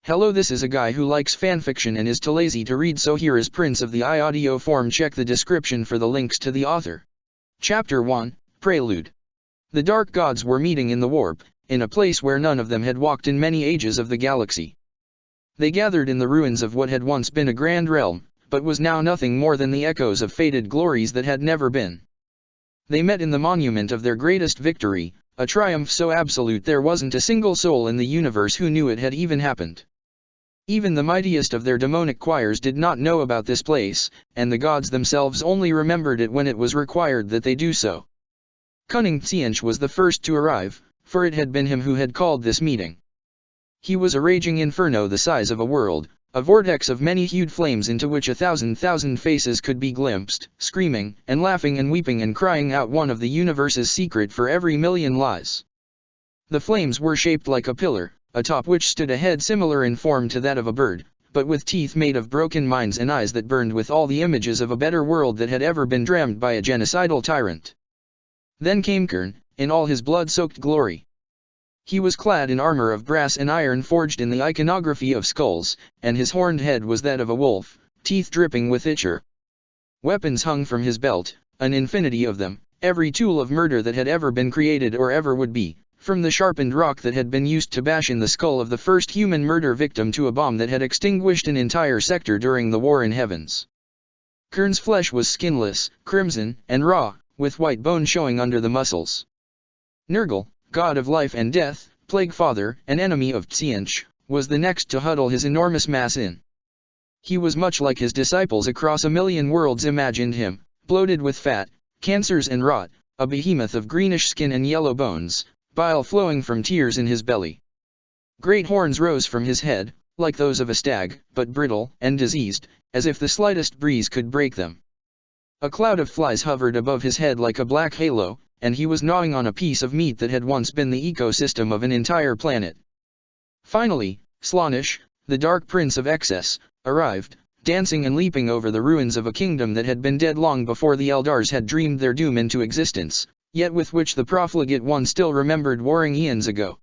Hello, this is a guy who likes fanfiction and is too lazy to read, so here is prints of the audio form. Check the description for the links to the author. Chapter 1, Prelude. The Dark Gods were meeting in the Warp, in a place where none of them had walked in many ages of the galaxy. They gathered in the ruins of what had once been a grand realm, but was now nothing more than the echoes of faded glories that had never been. They met in the monument of their greatest victory, a triumph so absolute there wasn't a single soul in the universe who knew it had even happened. Even the mightiest of their demonic choirs did not know about this place, and the gods themselves only remembered it when it was required that they do so. Cunning Tzeentch was the first to arrive, for it had been him who had called this meeting. He was a raging inferno the size of a world, a vortex of many-hued flames into which 1,000,000 faces could be glimpsed, screaming, and laughing and weeping and crying out one of the universe's secret for every million lies. The flames were shaped like a pillar, atop which stood a head similar in form to that of a bird, but with teeth made of broken minds and eyes that burned with all the images of a better world that had ever been dreamed by a genocidal tyrant. Then came Kern, in all his blood-soaked glory. He was clad in armor of brass and iron forged in the iconography of skulls, and his horned head was that of a wolf, teeth dripping with ichor. Weapons hung from his belt, an infinity of them, every tool of murder that had ever been created or ever would be, from the sharpened rock that had been used to bash in the skull of the first human murder victim to a bomb that had extinguished an entire sector during the War in Heavens. Kern's flesh was skinless, crimson, and raw, with white bone showing under the muscles. Nurgle, god of life and death, plague father and enemy of Tzeentch, was the next to huddle his enormous mass in. He was much like his disciples across a million worlds imagined him, bloated with fat, cancers and rot, a behemoth of greenish skin and yellow bones, bile flowing from tears in his belly. Great horns rose from his head, like those of a stag, but brittle and diseased, as if the slightest breeze could break them. A cloud of flies hovered above his head like a black halo, and he was gnawing on a piece of meat that had once been the ecosystem of an entire planet. Finally, Slaanesh, the Dark Prince of Excess, arrived, dancing and leaping over the ruins of a kingdom that had been dead long before the Eldars had dreamed their doom into existence, yet with which the profligate one still remembered warring eons ago.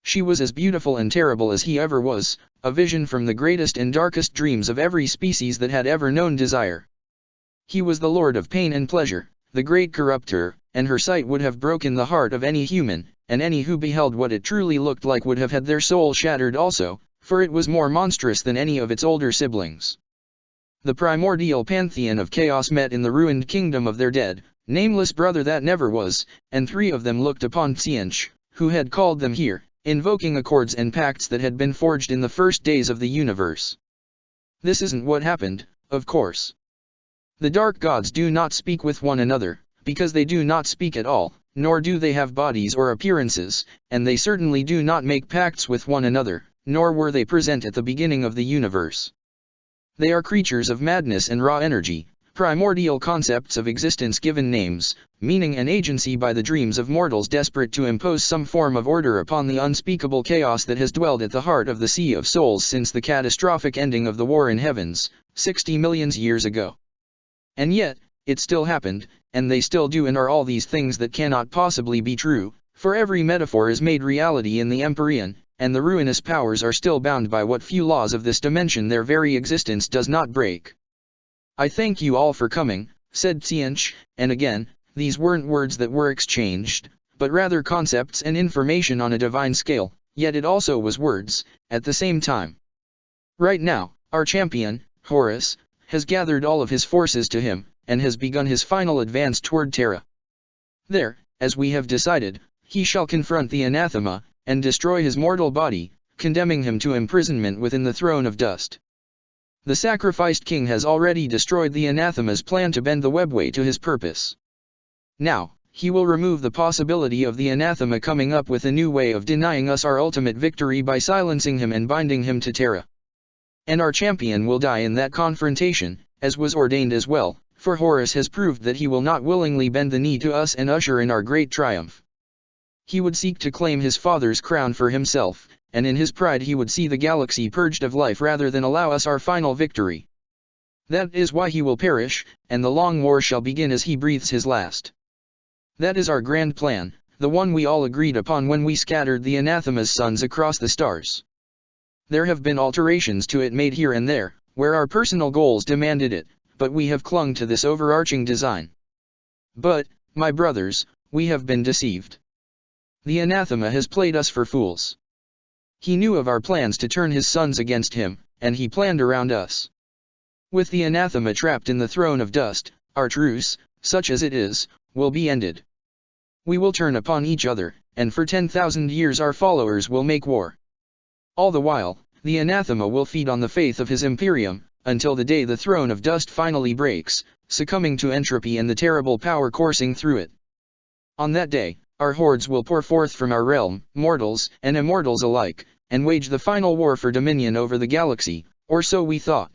She was as beautiful and terrible as he ever was, a vision from the greatest and darkest dreams of every species that had ever known desire. He was the Lord of pain and pleasure, the great corrupter, and her sight would have broken the heart of any human, and any who beheld what it truly looked like would have had their soul shattered also, for it was more monstrous than any of its older siblings. The primordial pantheon of chaos met in the ruined kingdom of their dead, nameless brother that never was, and three of them looked upon Tzeentch, who had called them here, invoking accords and pacts that had been forged in the first days of the universe. This isn't what happened, of course. The dark gods do not speak with one another, because they do not speak at all, nor do they have bodies or appearances, and they certainly do not make pacts with one another, nor were they present at the beginning of the universe. They are creatures of madness and raw energy, primordial concepts of existence given names, meaning and agency by the dreams of mortals desperate to impose some form of order upon the unspeakable chaos that has dwelled at the heart of the Sea of Souls since the catastrophic ending of the War in Heavens, 60 million years ago. And yet, it still happened, and they still do and are all these things that cannot possibly be true, for every metaphor is made reality in the Empyrean, and the ruinous powers are still bound by what few laws of this dimension their very existence does not break. I thank you all for coming, said Tzeentch, and again, these weren't words that were exchanged, but rather concepts and information on a divine scale, yet it also was words, at the same time. Right now, our champion, Horus, has gathered all of his forces to him, and has begun his final advance toward Terra. There, as we have decided, he shall confront the anathema, and destroy his mortal body, condemning him to imprisonment within the throne of dust. The sacrificed king has already destroyed the anathema's plan to bend the webway to his purpose. Now, he will remove the possibility of the anathema coming up with a new way of denying us our ultimate victory by silencing him and binding him to Terra. And our champion will die in that confrontation, as was ordained as well, for Horus has proved that he will not willingly bend the knee to us and usher in our great triumph. He would seek to claim his father's crown for himself, and in his pride he would see the galaxy purged of life rather than allow us our final victory. That is why he will perish, and the long war shall begin as he breathes his last. That is our grand plan, the one we all agreed upon when we scattered the anathema's sons across the stars. There have been alterations to it made here and there, where our personal goals demanded it, but we have clung to this overarching design. But, my brothers, we have been deceived. The anathema has played us for fools. He knew of our plans to turn his sons against him, and he planned around us. With the anathema trapped in the throne of dust, our truce, such as it is, will be ended. We will turn upon each other, and for 10,000 years our followers will make war. All the while, the anathema will feed on the faith of his imperium, until the day the throne of dust finally breaks, succumbing to entropy and the terrible power coursing through it. On that day, our hordes will pour forth from our realm, mortals and immortals alike, and wage the final war for dominion over the galaxy, or so we thought.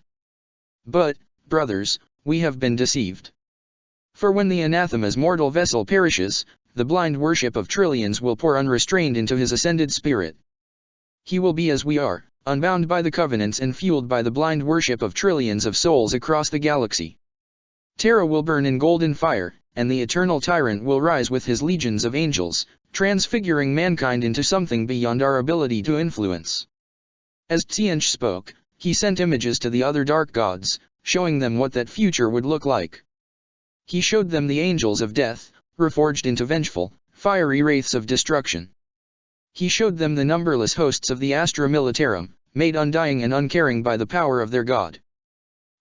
But, brothers, we have been deceived. For when the anathema's mortal vessel perishes, the blind worship of trillions will pour unrestrained into his ascended spirit. He will be as we are, unbound by the covenants and fueled by the blind worship of trillions of souls across the galaxy. Terra will burn in golden fire, and the eternal tyrant will rise with his legions of angels, transfiguring mankind into something beyond our ability to influence. As Tzeentch spoke, he sent images to the other dark gods, showing them what that future would look like. He showed them the angels of death, reforged into vengeful, fiery wraiths of destruction. He showed them the numberless hosts of the Astra Militarum, made undying and uncaring by the power of their god.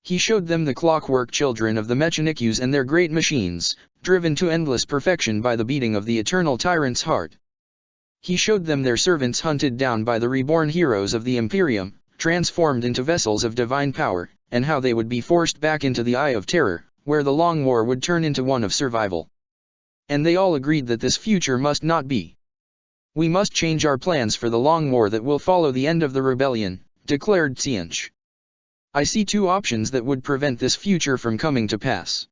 He showed them the clockwork children of the Mechanikus and their great machines, driven to endless perfection by the beating of the eternal tyrant's heart. He showed them their servants hunted down by the reborn heroes of the Imperium, transformed into vessels of divine power, and how they would be forced back into the Eye of Terror, where the long war would turn into one of survival. And they all agreed that this future must not be. We must change our plans for the long war that will follow the end of the rebellion, declared Tzeentch. I see two options that would prevent this future from coming to pass.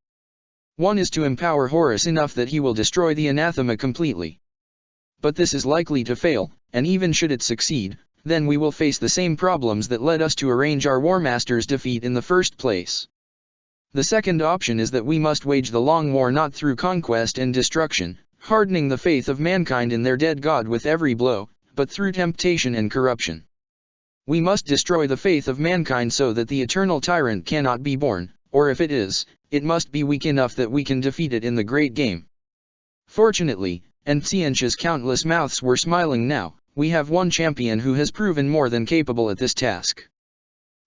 One is to empower Horus enough that he will destroy the anathema completely. But this is likely to fail, and even should it succeed, then we will face the same problems that led us to arrange our War Master's defeat in the first place. The second option is that we must wage the long war not through conquest and destruction, hardening the faith of mankind in their dead god with every blow, but through temptation and corruption. We must destroy the faith of mankind so that the eternal tyrant cannot be born, or if it is, it must be weak enough that we can defeat it in the great game. Fortunately, and Tzeentch's countless mouths were smiling now, we have one champion who has proven more than capable at this task.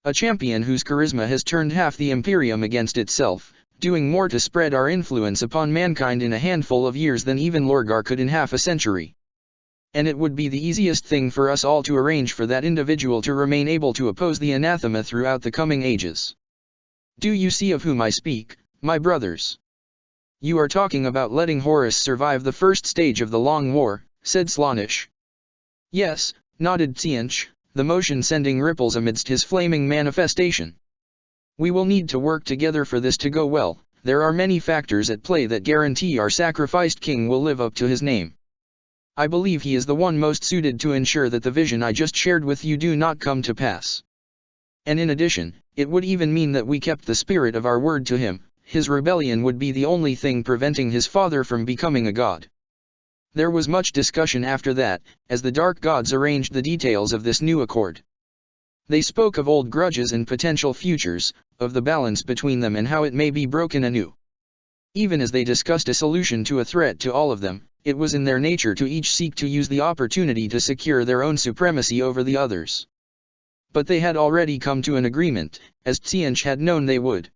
A champion whose charisma has turned half the Imperium against itself, doing more to spread our influence upon mankind in a handful of years than even Lorgar could in half a century. And it would be the easiest thing for us all to arrange for that individual to remain able to oppose the anathema throughout the coming ages. Do you see of whom I speak, my brothers? You are talking about letting Horus survive the first stage of the Long War, said Slaanesh. Yes, nodded Tzeentch, the motion sending ripples amidst his flaming manifestation. We will need to work together for this to go well. There are many factors at play that guarantee our sacrificed king will live up to his name. I believe he is the one most suited to ensure that the vision I just shared with you do not come to pass. And in addition, it would even mean that we kept the spirit of our word to him. His rebellion would be the only thing preventing his father from becoming a god. There was much discussion after that, as the dark gods arranged the details of this new accord. They spoke of old grudges and potential futures, of the balance between them and how it may be broken anew. Even as they discussed a solution to a threat to all of them, it was in their nature to each seek to use the opportunity to secure their own supremacy over the others. But they had already come to an agreement, as Tzeentch had known they would.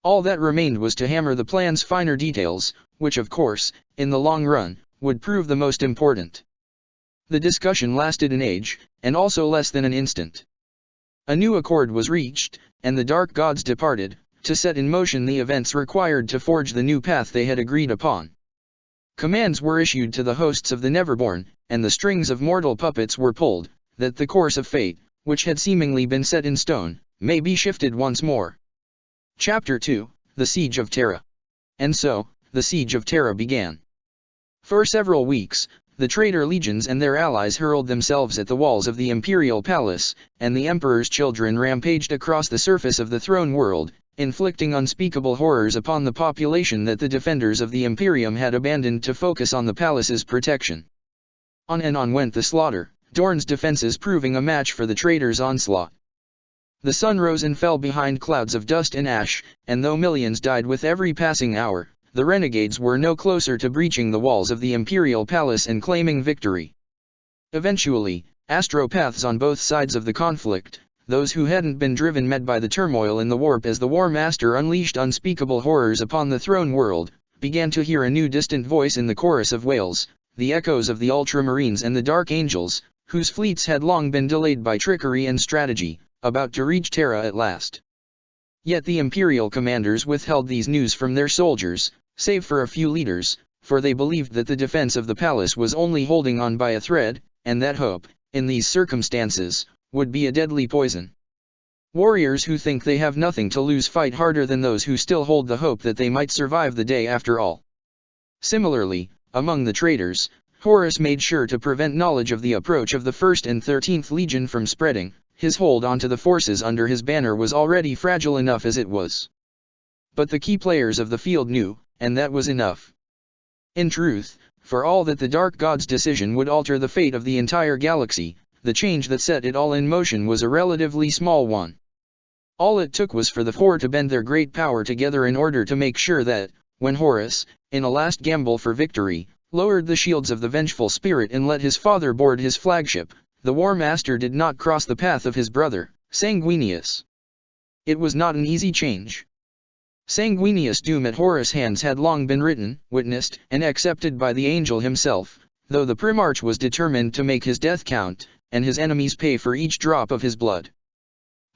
All that remained was to hammer the plan's finer details, which of course, in the long run, would prove the most important. The discussion lasted an age, and also less than an instant. A new accord was reached, and the dark gods departed, to set in motion the events required to forge the new path they had agreed upon. Commands were issued to the hosts of the Neverborn, and the strings of mortal puppets were pulled, that the course of fate, which had seemingly been set in stone, may be shifted once more. Chapter 2, The Siege of Terra. And so, the Siege of Terra began. For several weeks, the traitor legions and their allies hurled themselves at the walls of the Imperial Palace, and the Emperor's children rampaged across the surface of the throne world, inflicting unspeakable horrors upon the population that the defenders of the Imperium had abandoned to focus on the palace's protection. On and on went the slaughter, Dorne's defenses proving a match for the traitors' onslaught. The sun rose and fell behind clouds of dust and ash, and though millions died with every passing hour, the renegades were no closer to breaching the walls of the Imperial Palace and claiming victory. Eventually, astropaths on both sides of the conflict, those who hadn't been driven mad by the turmoil in the warp as the War Master unleashed unspeakable horrors upon the throne world, began to hear a new distant voice in the chorus of wails, the echoes of the Ultramarines and the Dark Angels, whose fleets had long been delayed by trickery and strategy, about to reach Terra at last. Yet the Imperial commanders withheld these news from their soldiers, save for a few leaders, for they believed that the defense of the palace was only holding on by a thread, and that hope, in these circumstances, would be a deadly poison. Warriors who think they have nothing to lose fight harder than those who still hold the hope that they might survive the day after all. Similarly, among the traitors, Horus made sure to prevent knowledge of the approach of the 1st and 13th Legion from spreading. His hold onto the forces under his banner was already fragile enough as it was. But the key players of the field knew, and that was enough. In truth, for all that the Dark God's decision would alter the fate of the entire galaxy, the change that set it all in motion was a relatively small one. All it took was for the Four to bend their great power together in order to make sure that, when Horus, in a last gamble for victory, lowered the shields of the vengeful spirit and let his father board his flagship, the War Master did not cross the path of his brother, Sanguinius. It was not an easy change. Sanguinius' doom at Horus' hands had long been written, witnessed, and accepted by the angel himself, though the Primarch was determined to make his death count, and his enemies pay for each drop of his blood.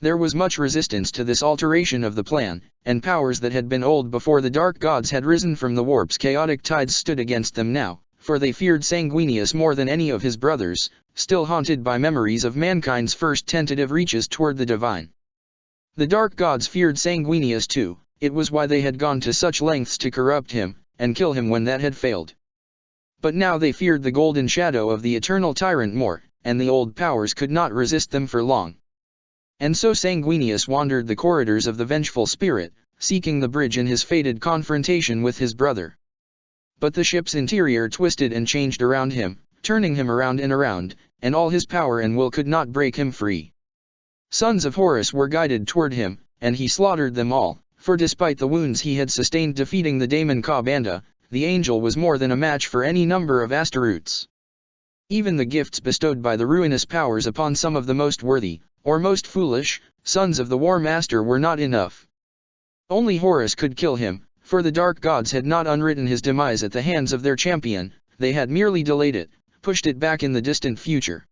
There was much resistance to this alteration of the plan, and powers that had been old before the Dark Gods had risen from the warp's chaotic tides stood against them now, for they feared Sanguinius more than any of his brothers, still haunted by memories of mankind's first tentative reaches toward the divine. The Dark Gods feared Sanguinius too, it was why they had gone to such lengths to corrupt him, and kill him when that had failed. But now they feared the golden shadow of the eternal tyrant more, and the old powers could not resist them for long. And so Sanguinius wandered the corridors of the vengeful spirit, seeking the bridge in his fated confrontation with his brother. But the ship's interior twisted and changed around him, turning him around, and all his power and will could not break him free. Sons of Horus were guided toward him, and he slaughtered them all, for despite the wounds he had sustained defeating the Daemon Ka-Banda, the angel was more than a match for any number of Astaroths. Even the gifts bestowed by the ruinous powers upon some of the most worthy, or most foolish, sons of the War Master were not enough. Only Horus could kill him, for the Dark Gods had not unwritten his demise at the hands of their champion, they had merely delayed it, pushed it back in the distant future.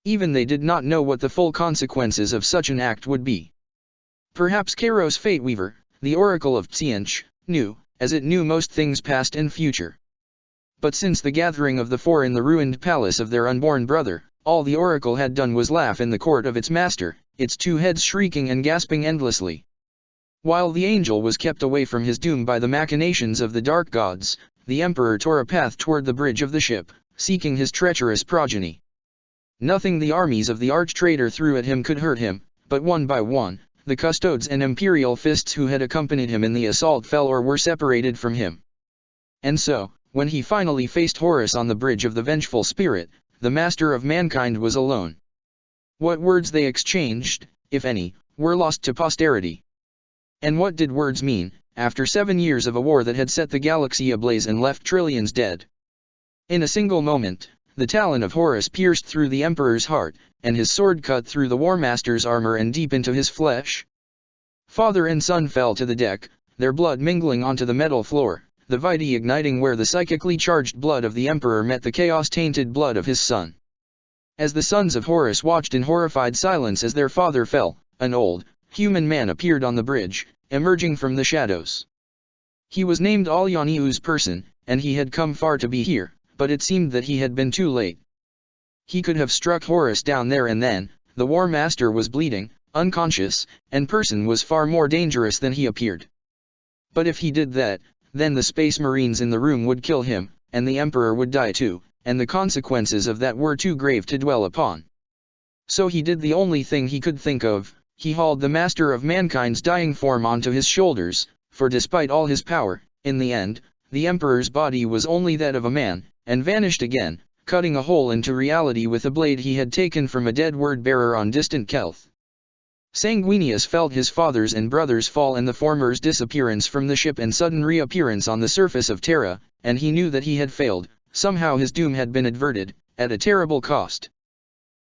Even they did not know what the full consequences of such an act would be. Perhaps Kairos Fateweaver, the Oracle of Tsianch, knew, as it knew most things past and future. But since the gathering of the Four in the ruined palace of their unborn brother, all the Oracle had done was laugh in the court of its master, its two heads shrieking and gasping endlessly. While the angel was kept away from his doom by the machinations of the Dark Gods, the Emperor tore a path toward the bridge of the ship, seeking his treacherous progeny. Nothing the armies of the arch-traitor threw at him could hurt him, but one by one, the custodes and imperial fists who had accompanied him in the assault fell or were separated from him. And so, when he finally faced Horus on the bridge of the vengeful spirit, the master of mankind was alone. What words they exchanged, if any, were lost to posterity. And what did words mean, after 7 years of a war that had set the galaxy ablaze and left trillions dead? In a single moment, the talon of Horus pierced through the Emperor's heart, and his sword cut through the War Master's armor and deep into his flesh. Father and son fell to the deck, their blood mingling onto the metal floor, the Vitae igniting where the psychically charged blood of the Emperor met the chaos-tainted blood of his son. As the sons of Horus watched in horrified silence as their father fell, an old, human man appeared on the bridge, emerging from the shadows. He was named Alyaniu's person, and he had come far to be here, but it seemed that he had been too late. He could have struck Horus down there and then. The War Master was bleeding, unconscious, and person was far more dangerous than he appeared. But if he did that, then the Space Marines in the room would kill him, and the Emperor would die too, and the consequences of that were too grave to dwell upon. So he did the only thing he could think of, he hauled the Master of Mankind's dying form onto his shoulders, for despite all his power, in the end, the Emperor's body was only that of a man, and vanished again, cutting a hole into reality with a blade he had taken from a dead word-bearer on distant Kelth. Sanguinius felt his father's and brother's fall and the former's disappearance from the ship and sudden reappearance on the surface of Terra, and he knew that he had failed. Somehow his doom had been averted, at a terrible cost.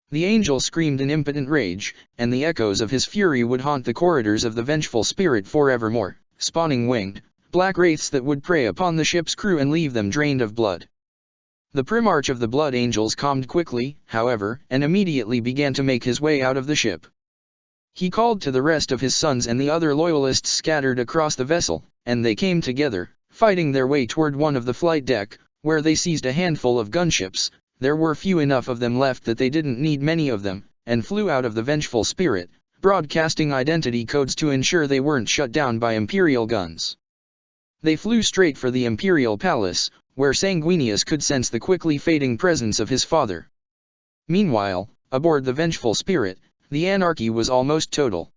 The angel screamed in impotent rage, and the echoes of his fury would haunt the corridors of the vengeful spirit forevermore, spawning winged, black wraiths that would prey upon the ship's crew and leave them drained of blood. The Primarch of the Blood Angels calmed quickly, however, and immediately began to make his way out of the ship. He called to the rest of his sons and the other loyalists scattered across the vessel, and they came together, fighting their way toward one of the flight deck, where they seized a handful of gunships. There were few enough of them left that they didn't need many of them, and flew out of the vengeful spirit, broadcasting identity codes to ensure they weren't shut down by Imperial guns. They flew straight for the Imperial Palace, where Sanguinius could sense the quickly fading presence of his father. Meanwhile, aboard the vengeful spirit, the anarchy was almost total.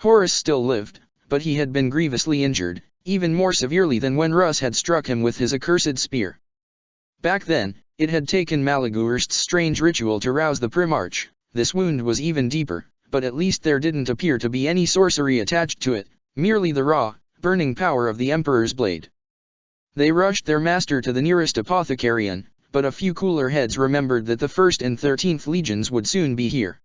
Horus still lived, but he had been grievously injured, even more severely than when Russ had struck him with his accursed spear. Back then, it had taken Malagurst's strange ritual to rouse the Primarch. This wound was even deeper, but at least there didn't appear to be any sorcery attached to it, merely the raw, burning power of the Emperor's blade. They rushed their master to the nearest apothecarian, but a few cooler heads remembered that the 1st and 13th legions would soon be here.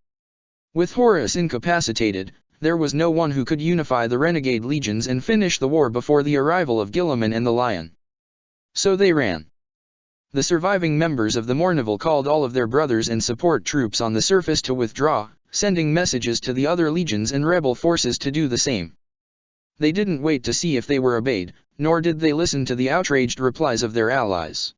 With Horus incapacitated, there was no one who could unify the renegade legions and finish the war before the arrival of Guilliman and the Lion. So they ran. The surviving members of the Mournival called all of their brothers and support troops on the surface to withdraw, sending messages to the other legions and rebel forces to do the same. They didn't wait to see if they were obeyed, nor did they listen to the outraged replies of their allies.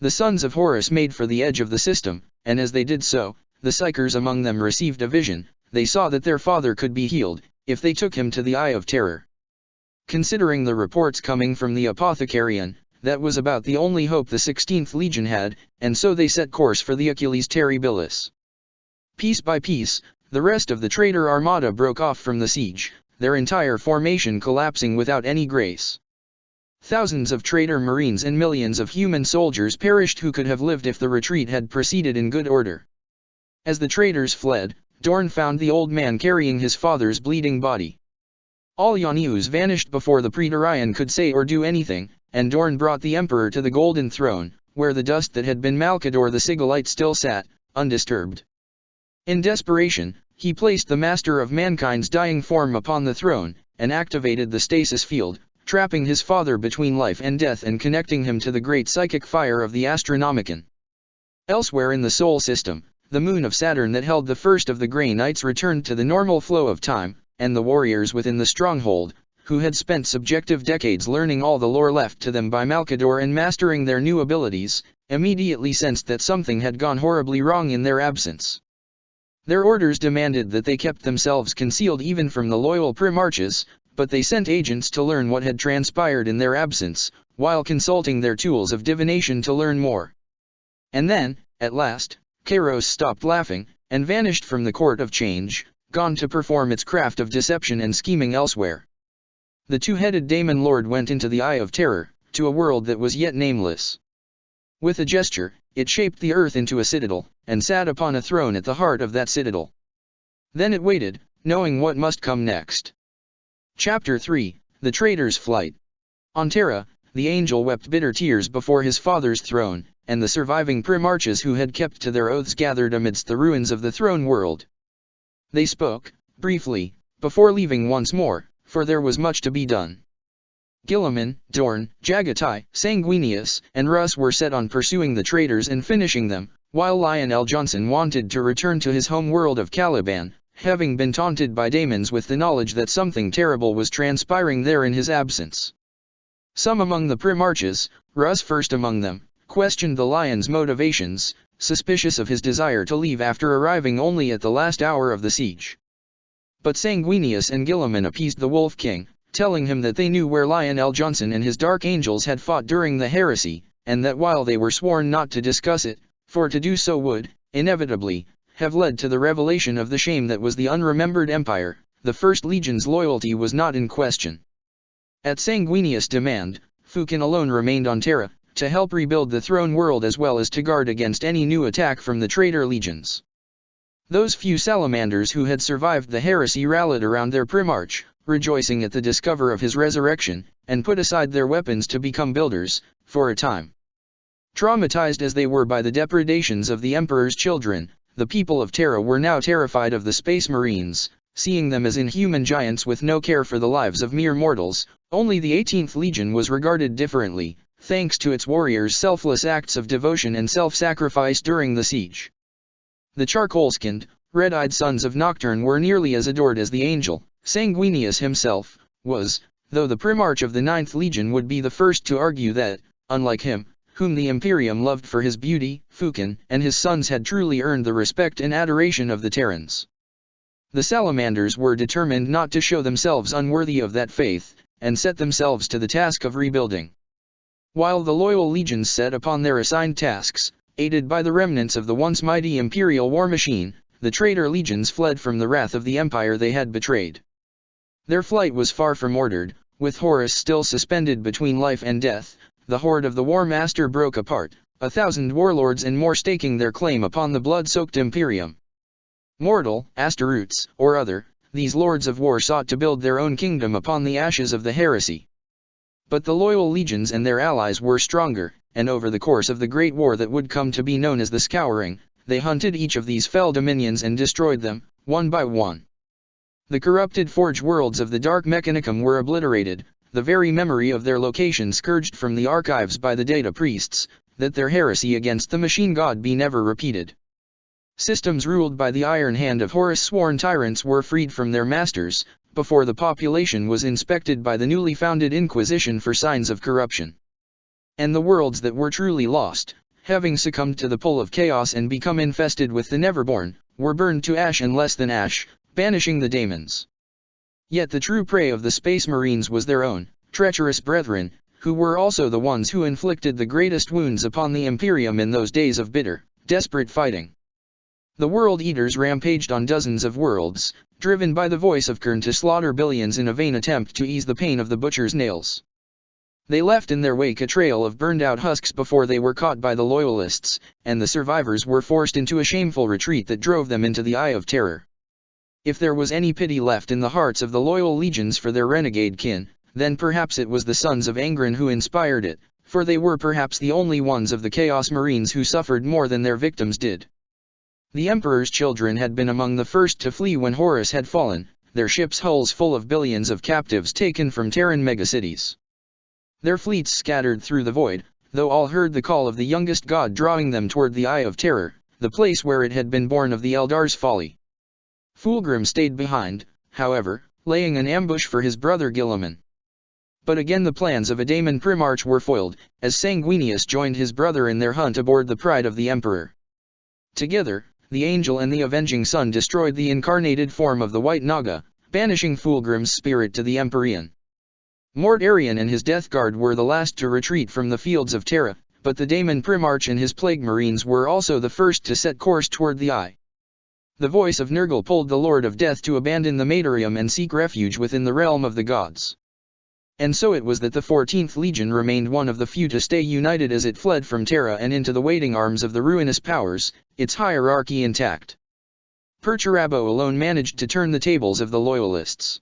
The sons of Horus made for the edge of the system, and as they did so, the Psykers among them received a vision. They saw that their father could be healed, if they took him to the Eye of Terror. Considering the reports coming from the apothecarian, that was about the only hope the 16th Legion had, and so they set course for the Achilles Terribilis. Piece by piece, the rest of the traitor armada broke off from the siege, their entire formation collapsing without any grace. Thousands of traitor marines and millions of human soldiers perished who could have lived if the retreat had proceeded in good order. As the traitors fled, Dorn found the old man carrying his father's bleeding body. All Yanius vanished before the Praetorian could say or do anything, and Dorn brought the Emperor to the Golden Throne, where the dust that had been Malcador the Sigillite still sat, undisturbed. In desperation, he placed the Master of Mankind's dying form upon the throne, and activated the stasis field, trapping his father between life and death and connecting him to the great psychic fire of the Astronomicon. Elsewhere in the Sol system, the moon of Saturn that held the first of the Grey Knights returned to the normal flow of time, and the warriors within the stronghold, who had spent subjective decades learning all the lore left to them by Malcador and mastering their new abilities, immediately sensed that something had gone horribly wrong in their absence. Their orders demanded that they kept themselves concealed even from the loyal Primarches, but they sent agents to learn what had transpired in their absence, while consulting their tools of divination to learn more. And then, at last, Kairos stopped laughing, and vanished from the Court of Change, gone to perform its craft of deception and scheming elsewhere. The two-headed Daemon Lord went into the Eye of Terror, to a world that was yet nameless. With a gesture, it shaped the earth into a citadel, and sat upon a throne at the heart of that citadel. Then it waited, knowing what must come next. Chapter 3, The Traitor's Flight. On Terra, the angel wept bitter tears before his father's throne, and the surviving Primarches who had kept to their oaths gathered amidst the ruins of the throne world. They spoke, briefly, before leaving once more, for there was much to be done. Guilliman, Dorn, Jagatai, Sanguinius, and Russ were set on pursuing the traitors and finishing them, while Lionel Johnson wanted to return to his home world of Caliban, having been taunted by daemons with the knowledge that something terrible was transpiring there in his absence. Some among the Primarches, Russ first among them, questioned the Lion's motivations, suspicious of his desire to leave after arriving only at the last hour of the siege. But Sanguinius and Guilliman appeased the Wolf King, telling him that they knew where Lionel Johnson and his Dark Angels had fought during the heresy, and that while they were sworn not to discuss it, for to do so would, inevitably, have led to the revelation of the shame that was the unremembered Empire, the First Legion's loyalty was not in question. At Sanguinius' demand, Fukin alone remained on Terra, to help rebuild the throne world as well as to guard against any new attack from the traitor legions. Those few salamanders who had survived the heresy rallied around their Primarch, rejoicing at the discovery of his resurrection, and put aside their weapons to become builders, for a time. Traumatized as they were by the depredations of the Emperor's children, the people of Terra were now terrified of the Space Marines, seeing them as inhuman giants with no care for the lives of mere mortals. Only the 18th Legion was regarded differently, thanks to its warriors' selfless acts of devotion and self-sacrifice during the siege. The charcoal-skinned, red-eyed sons of Nocturne were nearly as adored as the angel, Sanguinius himself, was, though the Primarch of the 9th Legion would be the first to argue that, unlike him, whom the Imperium loved for his beauty, Fukin and his sons had truly earned the respect and adoration of the Terrans. The Salamanders were determined not to show themselves unworthy of that faith, and set themselves to the task of rebuilding. While the loyal legions set upon their assigned tasks, aided by the remnants of the once mighty Imperial war machine, the traitor legions fled from the wrath of the Empire they had betrayed. Their flight was far from ordered, with Horus still suspended between life and death. The horde of the War Master broke apart, 1,000 warlords and more staking their claim upon the blood-soaked Imperium. Mortal, Astaroths, or other, these lords of war sought to build their own kingdom upon the ashes of the heresy. But the loyal legions and their allies were stronger, and over the course of the great war that would come to be known as the Scouring, they hunted each of these fell dominions and destroyed them, one by one. The corrupted forge worlds of the Dark Mechanicum were obliterated, the very memory of their location scourged from the archives by the data priests, that their heresy against the machine god be never repeated. Systems ruled by the iron hand of Horus' sworn tyrants were freed from their masters, before the population was inspected by the newly founded Inquisition for signs of corruption. And the worlds that were truly lost, having succumbed to the pull of chaos and become infested with the Neverborn, were burned to ash and less than ash, banishing the daemons. Yet the true prey of the Space Marines was their own, treacherous brethren, who were also the ones who inflicted the greatest wounds upon the Imperium in those days of bitter, desperate fighting. The World Eaters rampaged on dozens of worlds, driven by the voice of Kern to slaughter billions in a vain attempt to ease the pain of the butcher's nails. They left in their wake a trail of burned-out husks before they were caught by the Loyalists, and the survivors were forced into a shameful retreat that drove them into the Eye of Terror. If there was any pity left in the hearts of the loyal legions for their renegade kin, then perhaps it was the sons of Angron who inspired it, for they were perhaps the only ones of the Chaos Marines who suffered more than their victims did. The Emperor's children had been among the first to flee when Horus had fallen, their ships' hulls full of billions of captives taken from Terran megacities. Their fleets scattered through the void, though all heard the call of the youngest god drawing them toward the Eye of Terror, the place where it had been born of the Eldar's folly. Fulgrim stayed behind, however, laying an ambush for his brother Guilliman. But again the plans of a Daemon Primarch were foiled, as Sanguinius joined his brother in their hunt aboard the Pride of the Emperor. Together, the Angel and the Avenging Sun destroyed the incarnated form of the White Naga, banishing Fulgrim's spirit to the Empyrean. Mort Arian and his Death Guard were the last to retreat from the fields of Terra, but the Daemon Primarch and his Plague Marines were also the first to set course toward the Eye. The voice of Nurgle pulled the Lord of Death to abandon the Matorium and seek refuge within the realm of the gods. And so it was that the 14th Legion remained one of the few to stay united as it fled from Terra and into the waiting arms of the ruinous powers, its hierarchy intact. Perturabo alone managed to turn the tables of the Loyalists.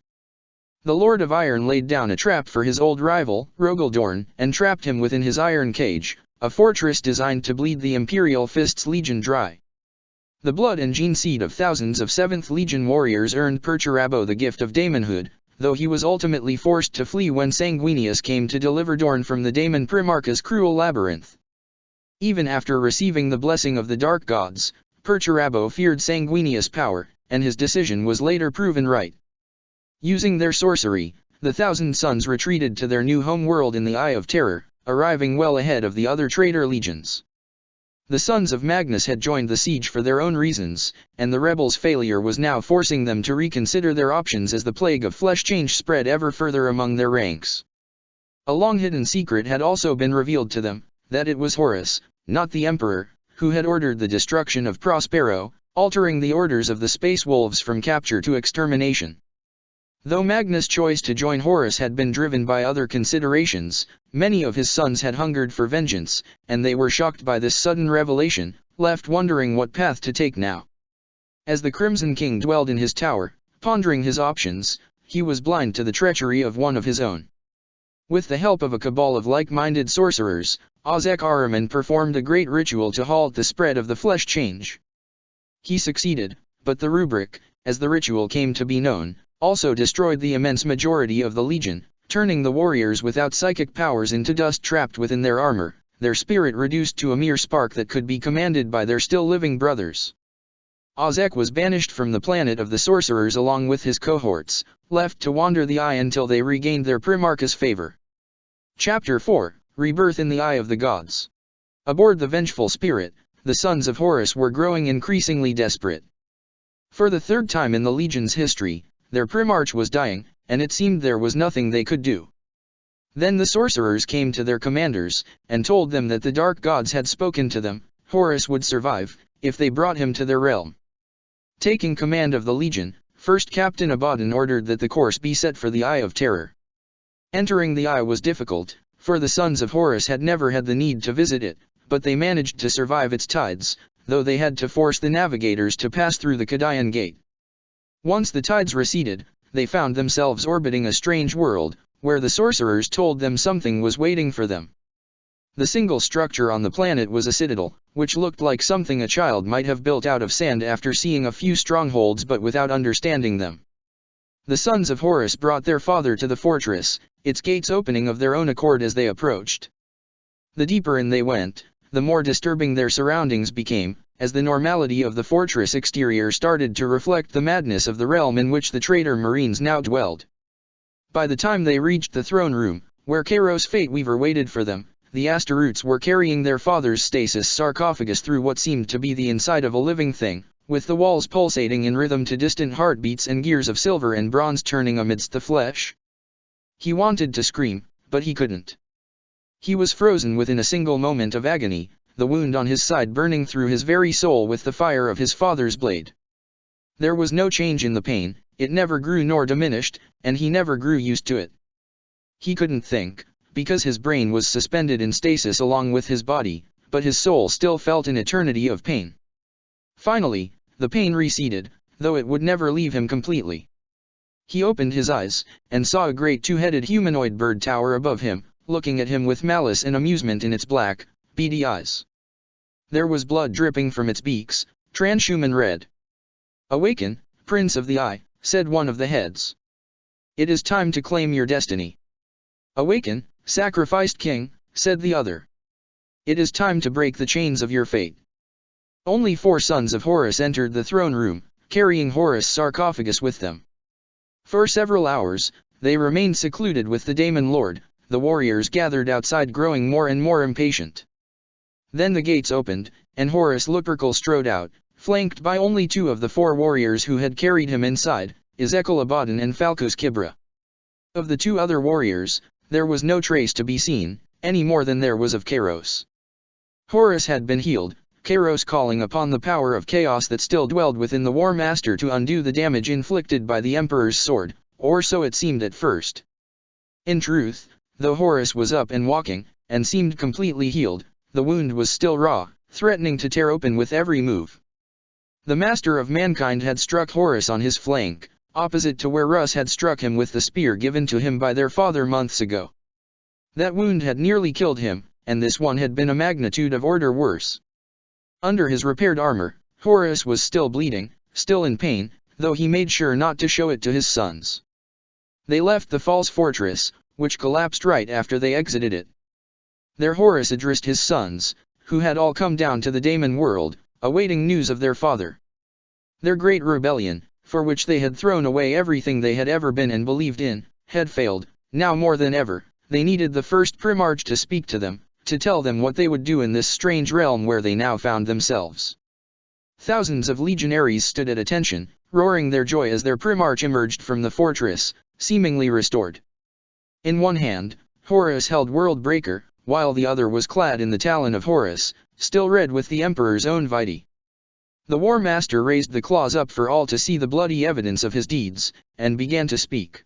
The Lord of Iron laid down a trap for his old rival, Rogaldorn, and trapped him within his iron cage, a fortress designed to bleed the Imperial Fist's legion dry. The blood and gene seed of thousands of 7th Legion warriors earned Perturabo the gift of daemonhood, though he was ultimately forced to flee when Sanguinius came to deliver Dorn from the Daemon Primarch's cruel labyrinth. Even after receiving the blessing of the Dark Gods, Perturabo feared Sanguinius' power, and his decision was later proven right. Using their sorcery, the Thousand Sons retreated to their new home world in the Eye of Terror, arriving well ahead of the other traitor legions. The Sons of Magnus had joined the siege for their own reasons, and the rebels' failure was now forcing them to reconsider their options as the plague of flesh change spread ever further among their ranks. A long-hidden secret had also been revealed to them, that it was Horus, not the Emperor, who had ordered the destruction of Prospero, altering the orders of the Space Wolves from capture to extermination. Though Magnus' choice to join Horus had been driven by other considerations, many of his sons had hungered for vengeance, and they were shocked by this sudden revelation, left wondering what path to take now. As the Crimson King dwelled in his tower, pondering his options, he was blind to the treachery of one of his own. With the help of a cabal of like-minded sorcerers, Ozek Ahriman performed a great ritual to halt the spread of the flesh change. He succeeded, but the rubric, as the ritual came to be known, also destroyed the immense majority of the legion, turning the warriors without psychic powers into dust trapped within their armor, their spirit reduced to a mere spark that could be commanded by their still-living brothers. Ozek was banished from the planet of the sorcerers along with his cohorts, left to wander the Eye until they regained their Primarch's favor. Chapter 4, Rebirth in the Eye of the Gods. Aboard the Vengeful Spirit, the sons of Horus were growing increasingly desperate. For the third time in the Legion's history, their Primarch was dying, and it seemed there was nothing they could do. Then the sorcerers came to their commanders, and told them that the Dark Gods had spoken to them. Horus would survive, if they brought him to their realm. Taking command of the Legion, First Captain Abaddon ordered that the course be set for the Eye of Terror. Entering the Eye was difficult, for the sons of Horus had never had the need to visit it, but they managed to survive its tides, though they had to force the navigators to pass through the Kadayan Gate. Once the tides receded, they found themselves orbiting a strange world, where the sorcerers told them something was waiting for them. The single structure on the planet was a citadel, which looked like something a child might have built out of sand after seeing a few strongholds but without understanding them. The sons of Horus brought their father to the fortress, its gates opening of their own accord as they approached. The deeper in they went, the more disturbing their surroundings became, as the normality of the fortress exterior started to reflect the madness of the realm in which the traitor Marines now dwelled. By the time they reached the throne room, where Kairos Fateweaver waited for them, the Astaroths were carrying their father's stasis sarcophagus through what seemed to be the inside of a living thing, with the walls pulsating in rhythm to distant heartbeats and gears of silver and bronze turning amidst the flesh. He wanted to scream, but he couldn't. He was frozen within a single moment of agony, the wound on his side burning through his very soul with the fire of his father's blade. There was no change in the pain, it never grew nor diminished, and he never grew used to it. He couldn't think, because his brain was suspended in stasis along with his body, but his soul still felt an eternity of pain. Finally, the pain receded, though it would never leave him completely. He opened his eyes, and saw a great two-headed humanoid bird tower above him, looking at him with malice and amusement in its black, beady eyes. There was blood dripping from its beaks, transhuman red. "Awaken, Prince of the Eye," said one of the heads. "It is time to claim your destiny." "Awaken, sacrificed king," said the other. "It is time to break the chains of your fate." Only 4 sons of Horus entered the throne room, carrying Horus' sarcophagus with them. For several hours, they remained secluded with the Daemon Lord, the warriors gathered outside growing more and more impatient. Then the gates opened, and Horus Lupercal strode out, flanked by only 2 of the 4 warriors who had carried him inside, Ezekiel Abaddon and Falcos Kibra. Of the 2 other warriors, there was no trace to be seen, any more than there was of Kairos. Horus had been healed, Kairos calling upon the power of chaos that still dwelled within the War Master to undo the damage inflicted by the Emperor's sword, or so it seemed at first. In truth, though Horus was up and walking, and seemed completely healed, the wound was still raw, threatening to tear open with every move. The Master of Mankind had struck Horus on his flank, opposite to where Russ had struck him with the spear given to him by their father months ago. That wound had nearly killed him, and this one had been a magnitude of order worse. Under his repaired armor, Horus was still bleeding, still in pain, though he made sure not to show it to his sons. They left the false fortress, which collapsed right after they exited it. There Horus addressed his sons, who had all come down to the Daemon world, awaiting news of their father. Their great rebellion, for which they had thrown away everything they had ever been and believed in, had failed. Now more than ever, they needed the first Primarch to speak to them, to tell them what they would do in this strange realm where they now found themselves. Thousands of legionaries stood at attention, roaring their joy as their Primarch emerged from the fortress, seemingly restored. In one hand, Horus held Worldbreaker, while the other was clad in the talon of Horus, still red with the Emperor's own vitae. The War Master raised the claws up for all to see the bloody evidence of his deeds, and began to speak.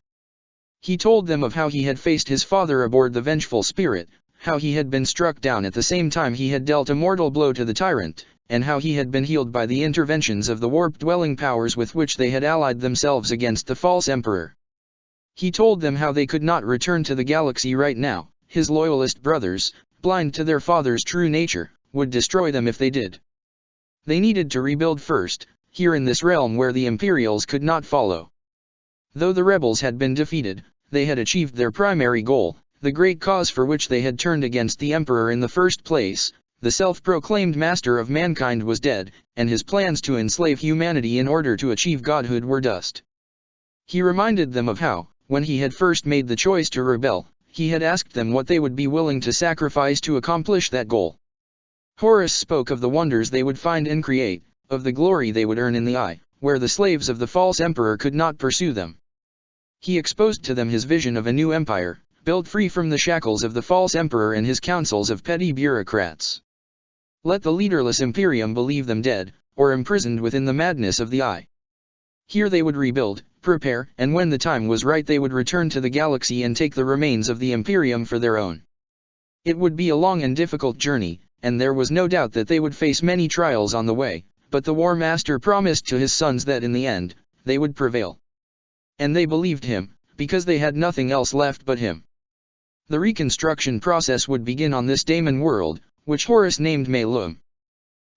He told them of how he had faced his father aboard the Vengeful Spirit, how he had been struck down at the same time he had dealt a mortal blow to the tyrant, and how he had been healed by the interventions of the warp-dwelling powers with which they had allied themselves against the false emperor. He told them how they could not return to the galaxy right now. His loyalist brothers, blind to their father's true nature, would destroy them if they did. They needed to rebuild first, here in this realm where the Imperials could not follow. Though the rebels had been defeated, they had achieved their primary goal, the great cause for which they had turned against the Emperor in the first place. The self-proclaimed master of mankind was dead, and his plans to enslave humanity in order to achieve godhood were dust. He reminded them of how, when he had first made the choice to rebel, he had asked them what they would be willing to sacrifice to accomplish that goal. Horus spoke of the wonders they would find and create, of the glory they would earn in the Eye, where the slaves of the false emperor could not pursue them. He exposed to them his vision of a new empire, built free from the shackles of the false emperor and his councils of petty bureaucrats. Let the leaderless Imperium believe them dead, or imprisoned within the madness of the Eye. Here they would rebuild, prepare, and when the time was right they would return to the galaxy and take the remains of the Imperium for their own. It would be a long and difficult journey, and there was no doubt that they would face many trials on the way, but the War Master promised to his sons that in the end, they would prevail. And they believed him, because they had nothing else left but him. The reconstruction process would begin on this daemon world, which Horus named Melum.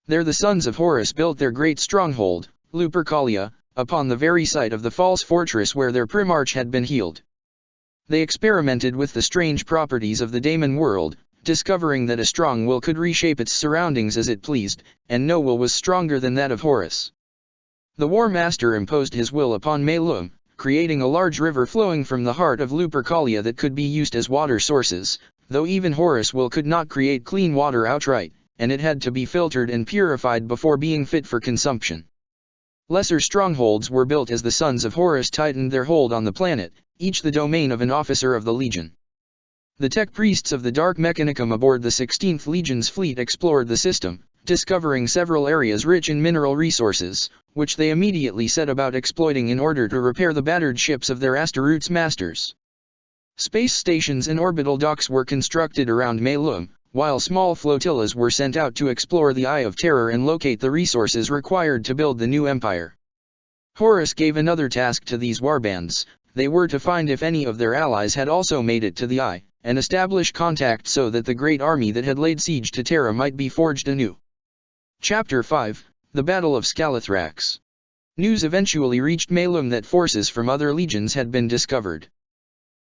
There the sons of Horus built their great stronghold, Lupercalia, upon the very site of the false fortress where their Primarch had been healed. They experimented with the strange properties of the daemon world, discovering that a strong will could reshape its surroundings as it pleased, and no will was stronger than that of Horus. The War Master imposed his will upon Melum, creating a large river flowing from the heart of Lupercalia that could be used as water sources, though even Horus will could not create clean water outright, and it had to be filtered and purified before being fit for consumption. Lesser strongholds were built as the sons of Horus tightened their hold on the planet, each the domain of an officer of the Legion. The tech priests of the Dark Mechanicum aboard the 16th Legion's fleet explored the system, discovering several areas rich in mineral resources, which they immediately set about exploiting in order to repair the battered ships of their Astaroth's masters. Space stations and orbital docks were constructed around Melum, while small flotillas were sent out to explore the Eye of Terror and locate the resources required to build the new empire. Horus gave another task to these warbands. They were to find if any of their allies had also made it to the Eye, and establish contact so that the great army that had laid siege to Terra might be forged anew. Chapter 5, The Battle of Scalathrax. News eventually reached Melum that forces from other legions had been discovered.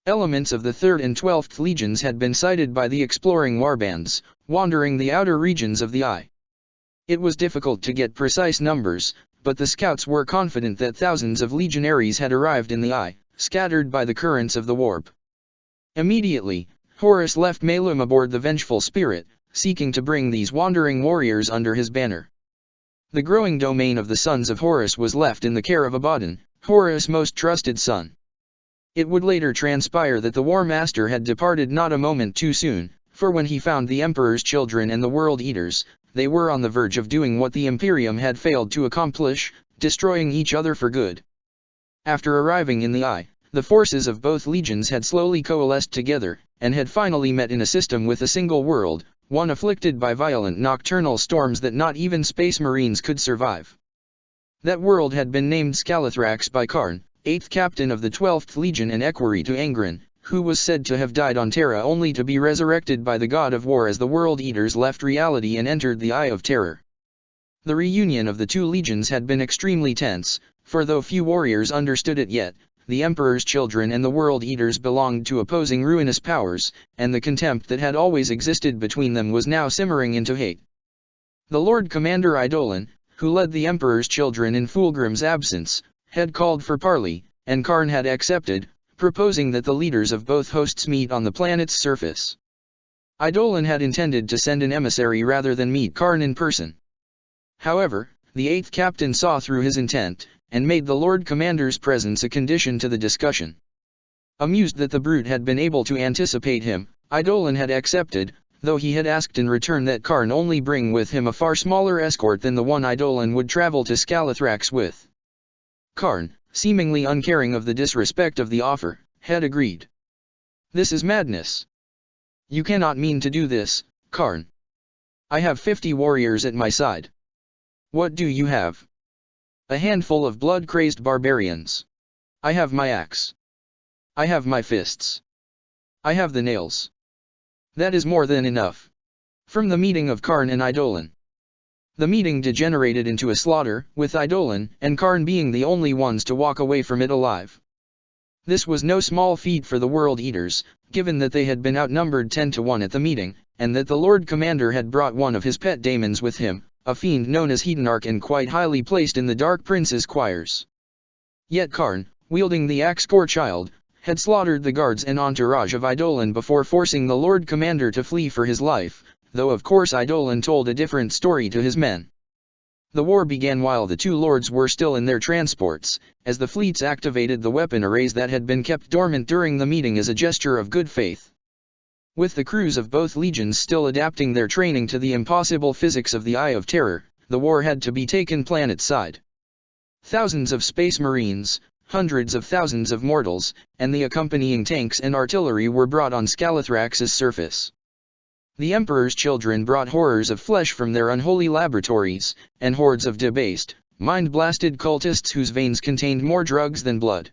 Elements of the 3rd and 12th legions had been sighted by the exploring warbands, wandering the outer regions of the Eye. It was difficult to get precise numbers, but the scouts were confident that thousands of legionaries had arrived in the Eye, scattered by the currents of the warp. Immediately, Horus left Melum aboard the Vengeful Spirit, seeking to bring these wandering warriors under his banner. The growing domain of the sons of Horus was left in the care of Abaddon, Horus' most trusted son. It would later transpire that the War Master had departed not a moment too soon, for when he found the Emperor's children and the World Eaters, they were on the verge of doing what the Imperium had failed to accomplish, destroying each other for good. After arriving in the Eye, the forces of both legions had slowly coalesced together, and had finally met in a system with a single world, one afflicted by violent nocturnal storms that not even space marines could survive. That world had been named Scalathrax by Karn, 8th captain of the 12th Legion and equerry to Angron, who was said to have died on Terra only to be resurrected by the god of war as the World Eaters left reality and entered the Eye of Terror. The reunion of the two legions had been extremely tense, for though few warriors understood it yet, the Emperor's children and the World Eaters belonged to opposing ruinous powers, and the contempt that had always existed between them was now simmering into hate. The Lord Commander Eidolon, who led the Emperor's children in Fulgrim's absence, had called for parley, and Karn had accepted, proposing that the leaders of both hosts meet on the planet's surface. Eidolon had intended to send an emissary rather than meet Karn in person. However, the 8th captain saw through his intent, and made the Lord Commander's presence a condition to the discussion. Amused that the brute had been able to anticipate him, Eidolon had accepted, though he had asked in return that Karn only bring with him a far smaller escort than the one Eidolon would travel to Skalathrax with. Karn, seemingly uncaring of the disrespect of the offer, had agreed. "This is madness. You cannot mean to do this, Karn. I have 50 warriors at my side. What do you have?" "A handful of blood-crazed barbarians. I have my axe. I have my fists. I have the nails. That is more than enough." From the meeting of Karn and Eidolon. The meeting degenerated into a slaughter, with Eidolon and Karn being the only ones to walk away from it alive. This was no small feat for the World Eaters, given that they had been outnumbered 10-1 at the meeting, and that the Lord Commander had brought one of his pet daemons with him, a fiend known as Hedonarch and quite highly placed in the Dark Prince's choirs. Yet Karn, wielding the axe Child, had slaughtered the guards and entourage of Eidolon before forcing the Lord Commander to flee for his life, though of course Eidolon told a different story to his men. The war began while the two lords were still in their transports, as the fleets activated the weapon arrays that had been kept dormant during the meeting as a gesture of good faith. With the crews of both legions still adapting their training to the impossible physics of the Eye of Terror, the war had to be taken planet-side. Thousands of space marines, hundreds of thousands of mortals, and the accompanying tanks and artillery were brought on Skalathrax's surface. The Emperor's children brought horrors of flesh from their unholy laboratories, and hordes of debased, mind-blasted cultists whose veins contained more drugs than blood.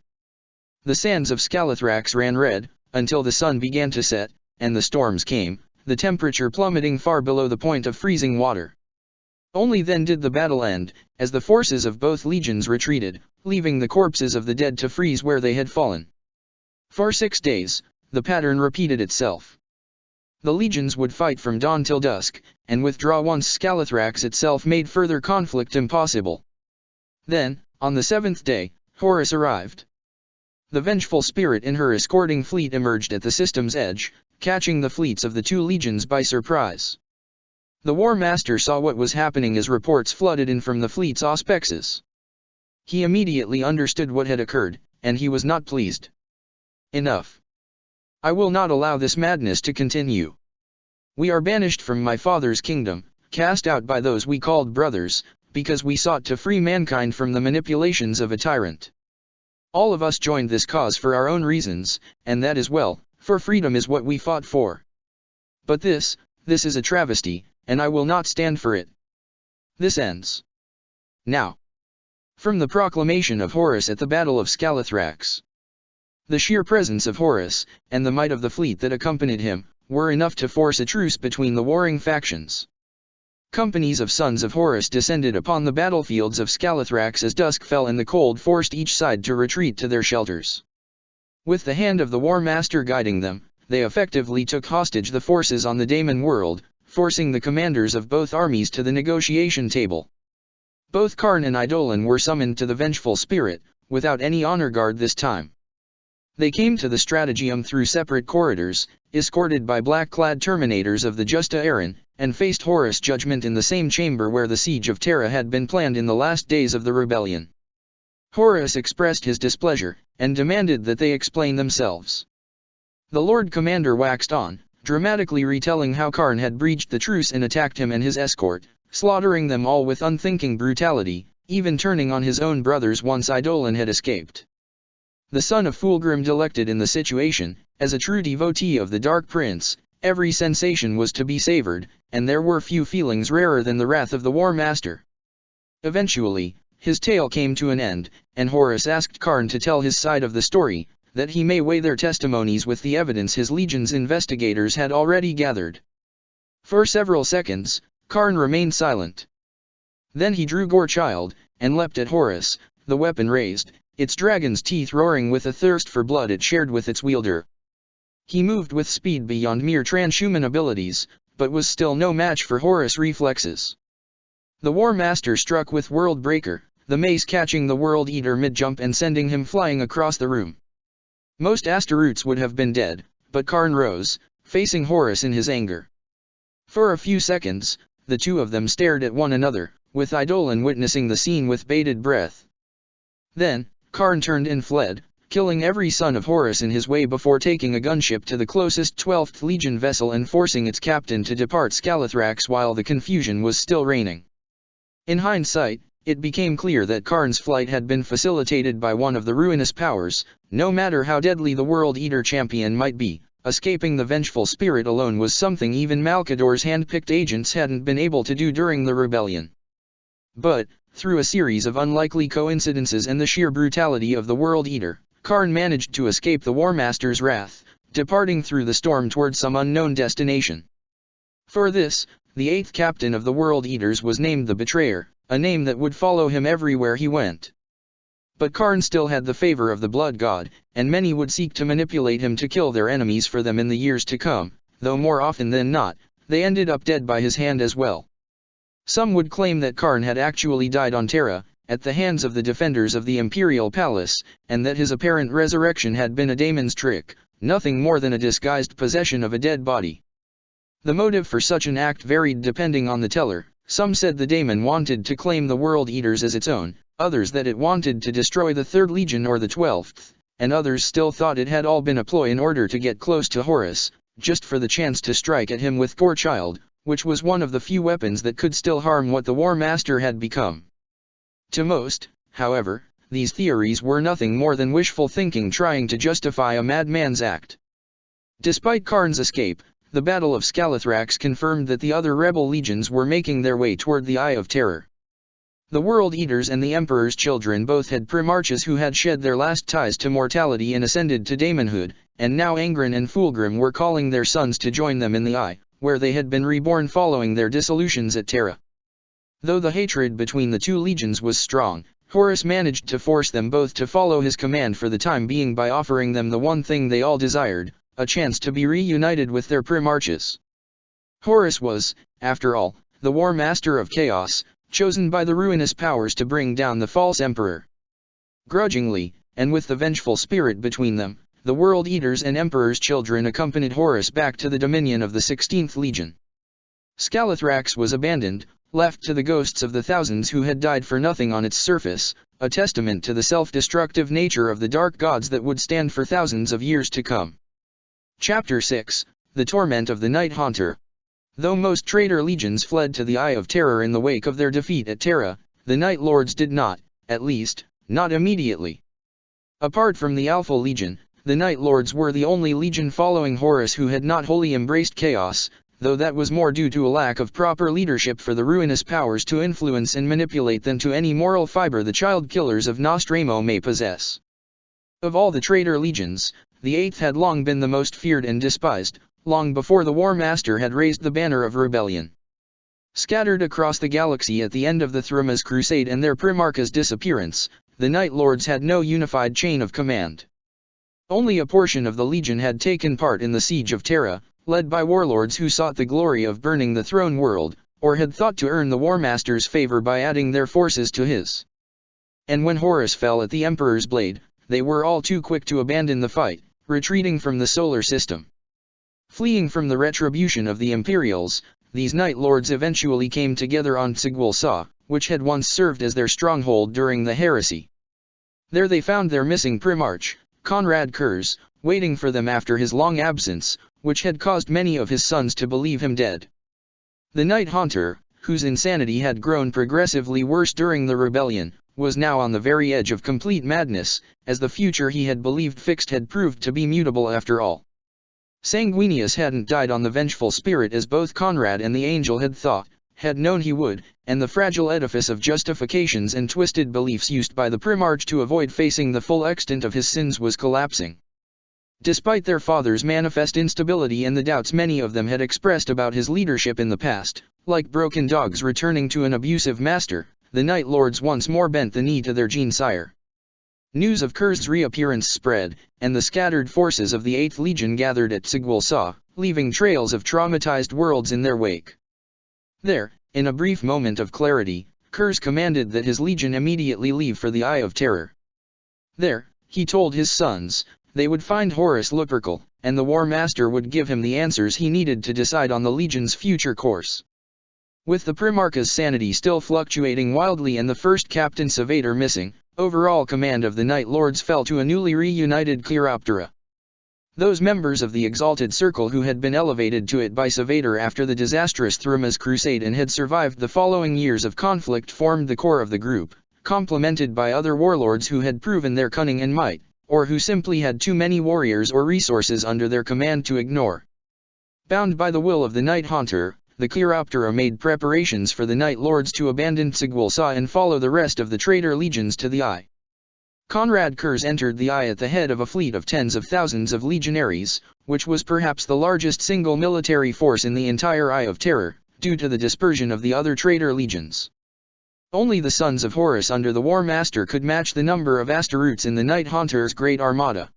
The sands of Skalathrax ran red, until the sun began to set, and the storms came, the temperature plummeting far below the point of freezing water. Only then did the battle end, as the forces of both legions retreated, leaving the corpses of the dead to freeze where they had fallen. For 6 days, the pattern repeated itself. The legions would fight from dawn till dusk, and withdraw once Skalathrax itself made further conflict impossible. Then, on the 7th day, Horus arrived. The vengeful spirit in her escorting fleet emerged at the system's edge, catching the fleets of the two legions by surprise. The War Master saw what was happening as reports flooded in from the fleet's auspexes. He immediately understood what had occurred, and he was not pleased. "Enough. I will not allow this madness to continue. We are banished from my father's kingdom, cast out by those we called brothers, because we sought to free mankind from the manipulations of a tyrant. All of us joined this cause for our own reasons, and that is well, for freedom is what we fought for. But this is a travesty, and I will not stand for it. This ends now." From the proclamation of Horus at the Battle of Skalathrax. The sheer presence of Horus, and the might of the fleet that accompanied him, were enough to force a truce between the warring factions. Companies of sons of Horus descended upon the battlefields of Skalathrax as dusk fell and the cold forced each side to retreat to their shelters. With the hand of the War Master guiding them, they effectively took hostage the forces on the Daemon world, forcing the commanders of both armies to the negotiation table. Both Karn and Eidolon were summoned to the vengeful spirit, without any honor guard this time. They came to the Stratageum through separate corridors, escorted by black-clad Terminators of the Justa Aaron, and faced Horus' judgment in the same chamber where the siege of Terra had been planned in the last days of the rebellion. Horus expressed his displeasure, and demanded that they explain themselves. The Lord Commander waxed on, dramatically retelling how Karn had breached the truce and attacked him and his escort, slaughtering them all with unthinking brutality, even turning on his own brothers once Eidolon had escaped. The son of Fulgrim delected in the situation, as a true devotee of the Dark Prince, every sensation was to be savored, and there were few feelings rarer than the wrath of the War Master. Eventually, his tale came to an end, and Horus asked Karn to tell his side of the story, that he may weigh their testimonies with the evidence his legion's investigators had already gathered. For several seconds, Karn remained silent. Then he drew Child, and leapt at Horus, the weapon raised, its dragon's teeth roaring with a thirst for blood it shared with its wielder. He moved with speed beyond mere transhuman abilities, but was still no match for Horus' reflexes. The War Master struck with World Breaker, the mace catching the World Eater mid-jump and sending him flying across the room. Most Astaroths would have been dead, but Karn rose, facing Horus in his anger. For a few seconds, the two of them stared at one another, with Eidolon witnessing the scene with bated breath. Then, Karn turned and fled, killing every son of Horus in his way before taking a gunship to the closest 12th Legion vessel and forcing its captain to depart Scalathrax while the confusion was still reigning. In hindsight, it became clear that Karn's flight had been facilitated by one of the ruinous powers. No matter how deadly the World Eater champion might be, escaping the vengeful spirit alone was something even Malkador's hand-picked agents hadn't been able to do during the rebellion. But, through a series of unlikely coincidences and the sheer brutality of the World Eater, Karn managed to escape the War Master's wrath, departing through the storm toward some unknown destination. For this, the 8th captain of the World Eaters was named the Betrayer, a name that would follow him everywhere he went. But Karn still had the favor of the Blood God, and many would seek to manipulate him to kill their enemies for them in the years to come, though more often than not, they ended up dead by his hand as well. Some would claim that Karn had actually died on Terra, at the hands of the defenders of the Imperial Palace, and that his apparent resurrection had been a daemon's trick, nothing more than a disguised possession of a dead body. The motive for such an act varied depending on the teller. Some said the daemon wanted to claim the World Eaters as its own, others that it wanted to destroy the 3rd Legion or the 12th, and others still thought it had all been a ploy in order to get close to Horus, just for the chance to strike at him with Poor Child, which was one of the few weapons that could still harm what the War Master had become. To most, however, these theories were nothing more than wishful thinking trying to justify a madman's act. Despite Karn's escape, the Battle of Scalathrax confirmed that the other rebel legions were making their way toward the Eye of Terror. The World Eaters and the Emperor's children both had Primarchs who had shed their last ties to mortality and ascended to daemonhood, and now Angren and Fulgrim were calling their sons to join them in the Eye, where they had been reborn following their dissolutions at Terra. Though the hatred between the two legions was strong, Horus managed to force them both to follow his command for the time being by offering them the one thing they all desired, a chance to be reunited with their Primarchs. Horus was, after all, the War Master of Chaos, chosen by the ruinous powers to bring down the false Emperor. Grudgingly, and with the vengeful spirit between them, the World Eaters and Emperor's children accompanied Horus back to the dominion of the 16th Legion. Scalathrax was abandoned, left to the ghosts of the thousands who had died for nothing on its surface, a testament to the self-destructive nature of the dark gods that would stand for thousands of years to come. Chapter 6, The Torment of the Night Haunter. Though most traitor legions fled to the Eye of Terror in the wake of their defeat at Terra, the Night Lords did not, at least, not immediately. Apart from the Alpha Legion, the Night Lords were the only legion following Horus who had not wholly embraced chaos, though that was more due to a lack of proper leadership for the ruinous powers to influence and manipulate than to any moral fiber the child killers of Nostramo may possess. Of all the traitor legions, the 8th had long been the most feared and despised, long before the War Master had raised the banner of rebellion. Scattered across the galaxy at the end of the Thruma's crusade and their Primarch's disappearance, the Night Lords had no unified chain of command. Only a portion of the Legion had taken part in the siege of Terra, led by warlords who sought the glory of burning the throne world, or had thought to earn the War Master's favor by adding their forces to his. And when Horus fell at the Emperor's blade, they were all too quick to abandon the fight, retreating from the solar system. Fleeing from the retribution of the Imperials, these Night Lords eventually came together on Tsigwal Sa, which had once served as their stronghold during the heresy. There they found their missing Primarch, Konrad Curze, waiting for them after his long absence, which had caused many of his sons to believe him dead. The Night Haunter, whose insanity had grown progressively worse during the rebellion, was now on the very edge of complete madness, as the future he had believed fixed had proved to be mutable after all. Sanguinius hadn't died on the vengeful spirit as both Konrad and the Angel had thought, had known he would, and the fragile edifice of justifications and twisted beliefs used by the Primarch to avoid facing the full extent of his sins was collapsing. Despite their father's manifest instability and the doubts many of them had expressed about his leadership in the past, like broken dogs returning to an abusive master, the Night Lords once more bent the knee to their gene-sire. News of Curze's reappearance spread, and the scattered forces of the 8th Legion gathered at Tsigwal Sa, leaving trails of traumatized worlds in their wake. There, in a brief moment of clarity, Curze commanded that his legion immediately leave for the Eye of Terror. There, he told his sons, they would find Horus Lupercal, and the War Master would give him the answers he needed to decide on the Legion's future course. With the Primarch's sanity still fluctuating wildly and the first Captain Savator missing, Overall command of the Night Lords fell to a newly reunited Chiroptera. Those members of the Exalted Circle who had been elevated to it by Sevator after the disastrous Thrumas Crusade and had survived the following years of conflict formed the core of the group, complemented by other warlords who had proven their cunning and might, or who simply had too many warriors or resources under their command to ignore. Bound by the will of the Night Haunter, the Chiroptera made preparations for the Night Lords to abandon Sigwilsa and follow the rest of the traitor legions to the Eye. Konrad Curze entered the Eye at the head of a fleet of tens of thousands of legionaries, which was perhaps the largest single military force in the entire Eye of Terror, due to the dispersion of the other traitor legions. Only the Sons of Horus under the War Master could match the number of Astaroths in the Night Haunter's Great Armada.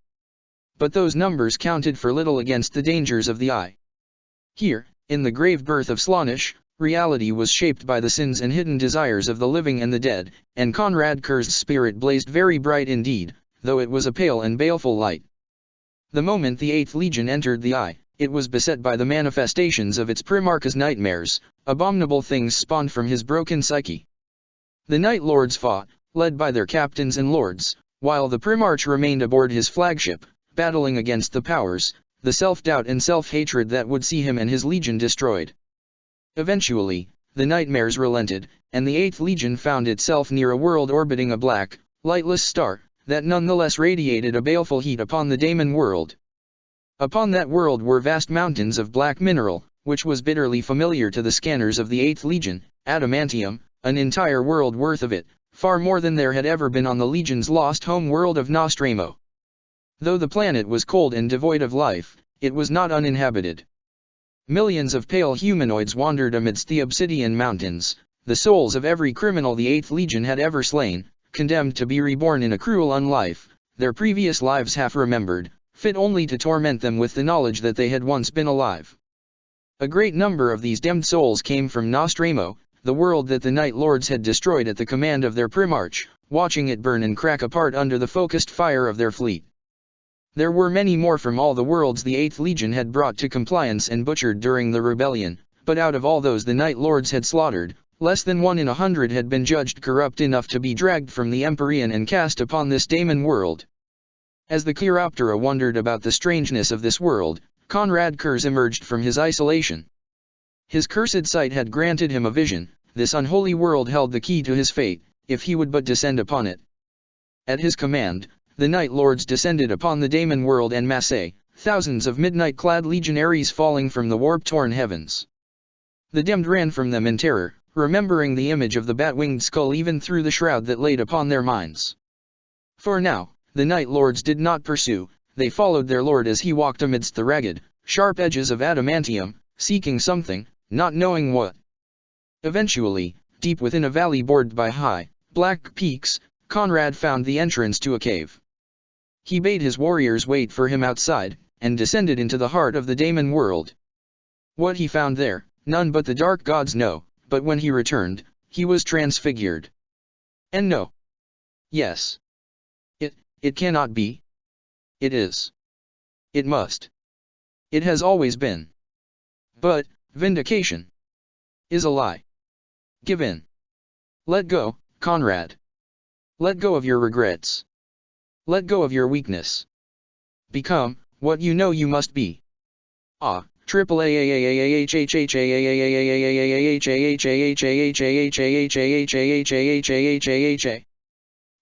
But those numbers counted for little against the dangers of the Eye. Here, in the grave birth of Slaanesh, reality was shaped by the sins and hidden desires of the living and the dead, and Konrad Curze's spirit blazed very bright indeed, though it was a pale and baleful light. The moment the 8th Legion entered the Eye, it was beset by the manifestations of its Primarch's nightmares, abominable things spawned from his broken psyche. The Night Lords fought, led by their captains and lords, while the Primarch remained aboard his flagship, battling against the powers, the self-doubt and self-hatred that would see him and his legion destroyed. Eventually, the nightmares relented, and the 8th Legion found itself near a world orbiting a black, lightless star, that nonetheless radiated a baleful heat upon the Daemon world. Upon that world were vast mountains of black mineral, which was bitterly familiar to the scanners of the 8th Legion, adamantium, an entire world worth of it, far more than there had ever been on the Legion's lost home world of Nostramo. Though the planet was cold and devoid of life, it was not uninhabited. Millions of pale humanoids wandered amidst the obsidian mountains, the souls of every criminal the 8th Legion had ever slain, condemned to be reborn in a cruel unlife, their previous lives half remembered, fit only to torment them with the knowledge that they had once been alive. A great number of these damned souls came from Nostramo, the world that the Night Lords had destroyed at the command of their Primarch, watching it burn and crack apart under the focused fire of their fleet. There were many more from all the worlds the 8th Legion had brought to compliance and butchered during the rebellion, but out of all those the Night Lords had slaughtered, less than 1 in 100 had been judged corrupt enough to be dragged from the Empyrean and cast upon this Daemon world. As the Chiroptera wondered about the strangeness of this world, Konrad Curze emerged from his isolation. His cursed sight had granted him a vision. This unholy world held the key to his fate, if he would but descend upon it. At his command, the Night Lords descended upon the Daemon world en masse, thousands of midnight-clad legionaries falling from the warp-torn heavens. The damned ran from them in terror, remembering the image of the bat-winged skull even through the shroud that laid upon their minds. For now, the Night Lords did not pursue, they followed their lord as he walked amidst the ragged, sharp edges of adamantium, seeking something, not knowing what. Eventually, deep within a valley bordered by high, black peaks, Konrad found the entrance to a cave. He bade his warriors wait for him outside, and descended into the heart of the Daemon world. What he found there, none but the dark gods know, but when he returned, he was transfigured. And no. Yes. It cannot be. It is. It must. It has always been. But, vindication is a lie. Give in. Let go, Konrad. Let go of your regrets. Let go of your weakness. Become what you know you must be. Ah, triple A.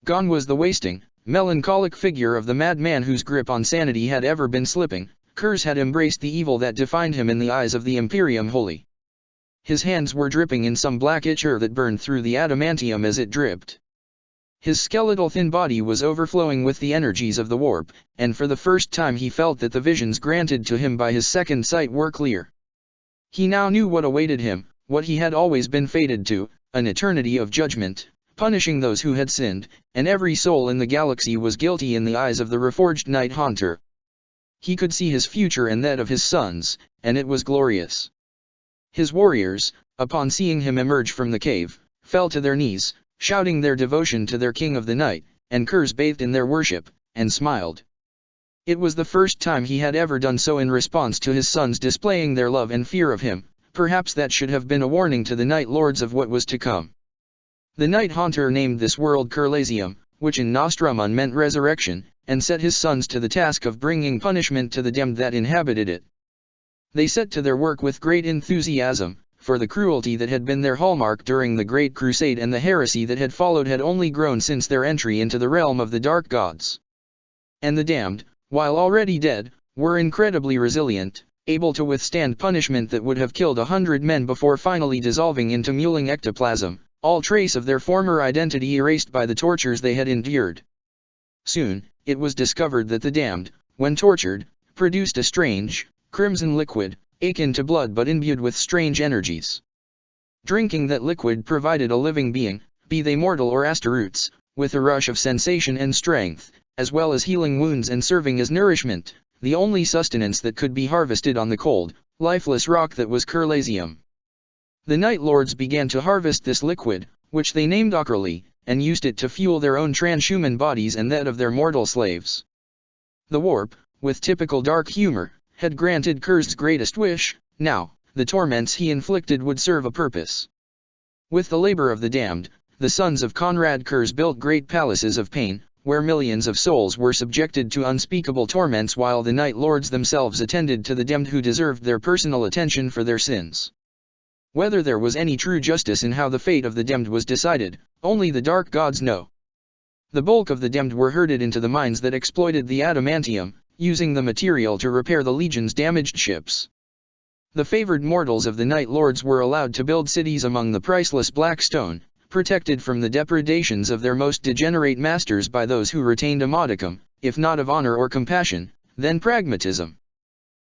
Gone was the wasting, melancholic figure of the madman whose grip on sanity had ever been slipping. Curze had embraced the evil that defined him in the eyes of the Imperium Holy. His hands were dripping in some black ichor that burned through the adamantium as it dripped. His skeletal thin body was overflowing with the energies of the warp, and for the first time he felt that the visions granted to him by his second sight were clear. He now knew what awaited him, what he had always been fated to, an eternity of judgment, punishing those who had sinned, and every soul in the galaxy was guilty in the eyes of the reforged Night Haunter. He could see his future and that of his sons, and it was glorious. His warriors, upon seeing him emerge from the cave, fell to their knees, shouting their devotion to their king of the night, and Curze bathed in their worship, and smiled. It was the first time he had ever done so in response to his sons displaying their love and fear of him. Perhaps that should have been a warning to the Night Lords of what was to come. The Night Haunter named this world Kurlasium, which in Nostrumon meant resurrection, and set his sons to the task of bringing punishment to the damned that inhabited it. They set to their work with great enthusiasm, for the cruelty that had been their hallmark during the Great Crusade and the heresy that had followed had only grown since their entry into the realm of the dark gods. And the damned, while already dead, were incredibly resilient, able to withstand punishment that would have killed 100 men before finally dissolving into mewling ectoplasm, all trace of their former identity erased by the tortures they had endured. Soon, it was discovered that the damned, when tortured, produced a strange, crimson liquid, akin to blood but imbued with strange energies. Drinking that liquid provided a living being, be they mortal or asteroutes, with a rush of sensation and strength, as well as healing wounds and serving as nourishment, the only sustenance that could be harvested on the cold, lifeless rock that was Kerlasium. The Night Lords began to harvest this liquid, which they named Ockerly, and used it to fuel their own transhuman bodies and that of their mortal slaves. The warp, with typical dark humor, had granted Kurz's greatest wish. Now, the torments he inflicted would serve a purpose. With the labor of the damned, the sons of Konrad Kurz built great palaces of pain, where millions of souls were subjected to unspeakable torments while the Night Lords themselves attended to the damned who deserved their personal attention for their sins. Whether there was any true justice in how the fate of the damned was decided, only the dark gods know. The bulk of the damned were herded into the mines that exploited the adamantium, using the material to repair the Legion's damaged ships. The favored mortals of the Night Lords were allowed to build cities among the priceless black stone, protected from the depredations of their most degenerate masters by those who retained a modicum, if not of honor or compassion, then pragmatism.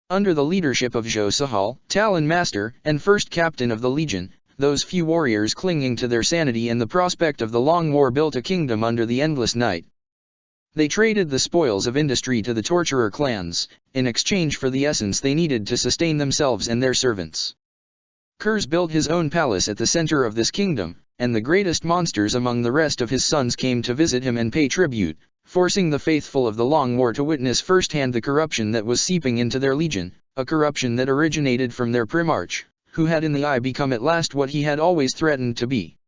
Under the leadership of Jo Sahal, Talon Master and first captain of the Legion, those few warriors clinging to their sanity and the prospect of the long war built a kingdom under the endless night. They traded the spoils of industry to the torturer clans, in exchange for the essence they needed to sustain themselves and their servants. Kurz built his own palace at the center of this kingdom, and the greatest monsters among the rest of his sons came to visit him and pay tribute, forcing the faithful of the Long War to witness firsthand the corruption that was seeping into their legion, a corruption that originated from their primarch, who had in the eye become at last what he had always threatened to be.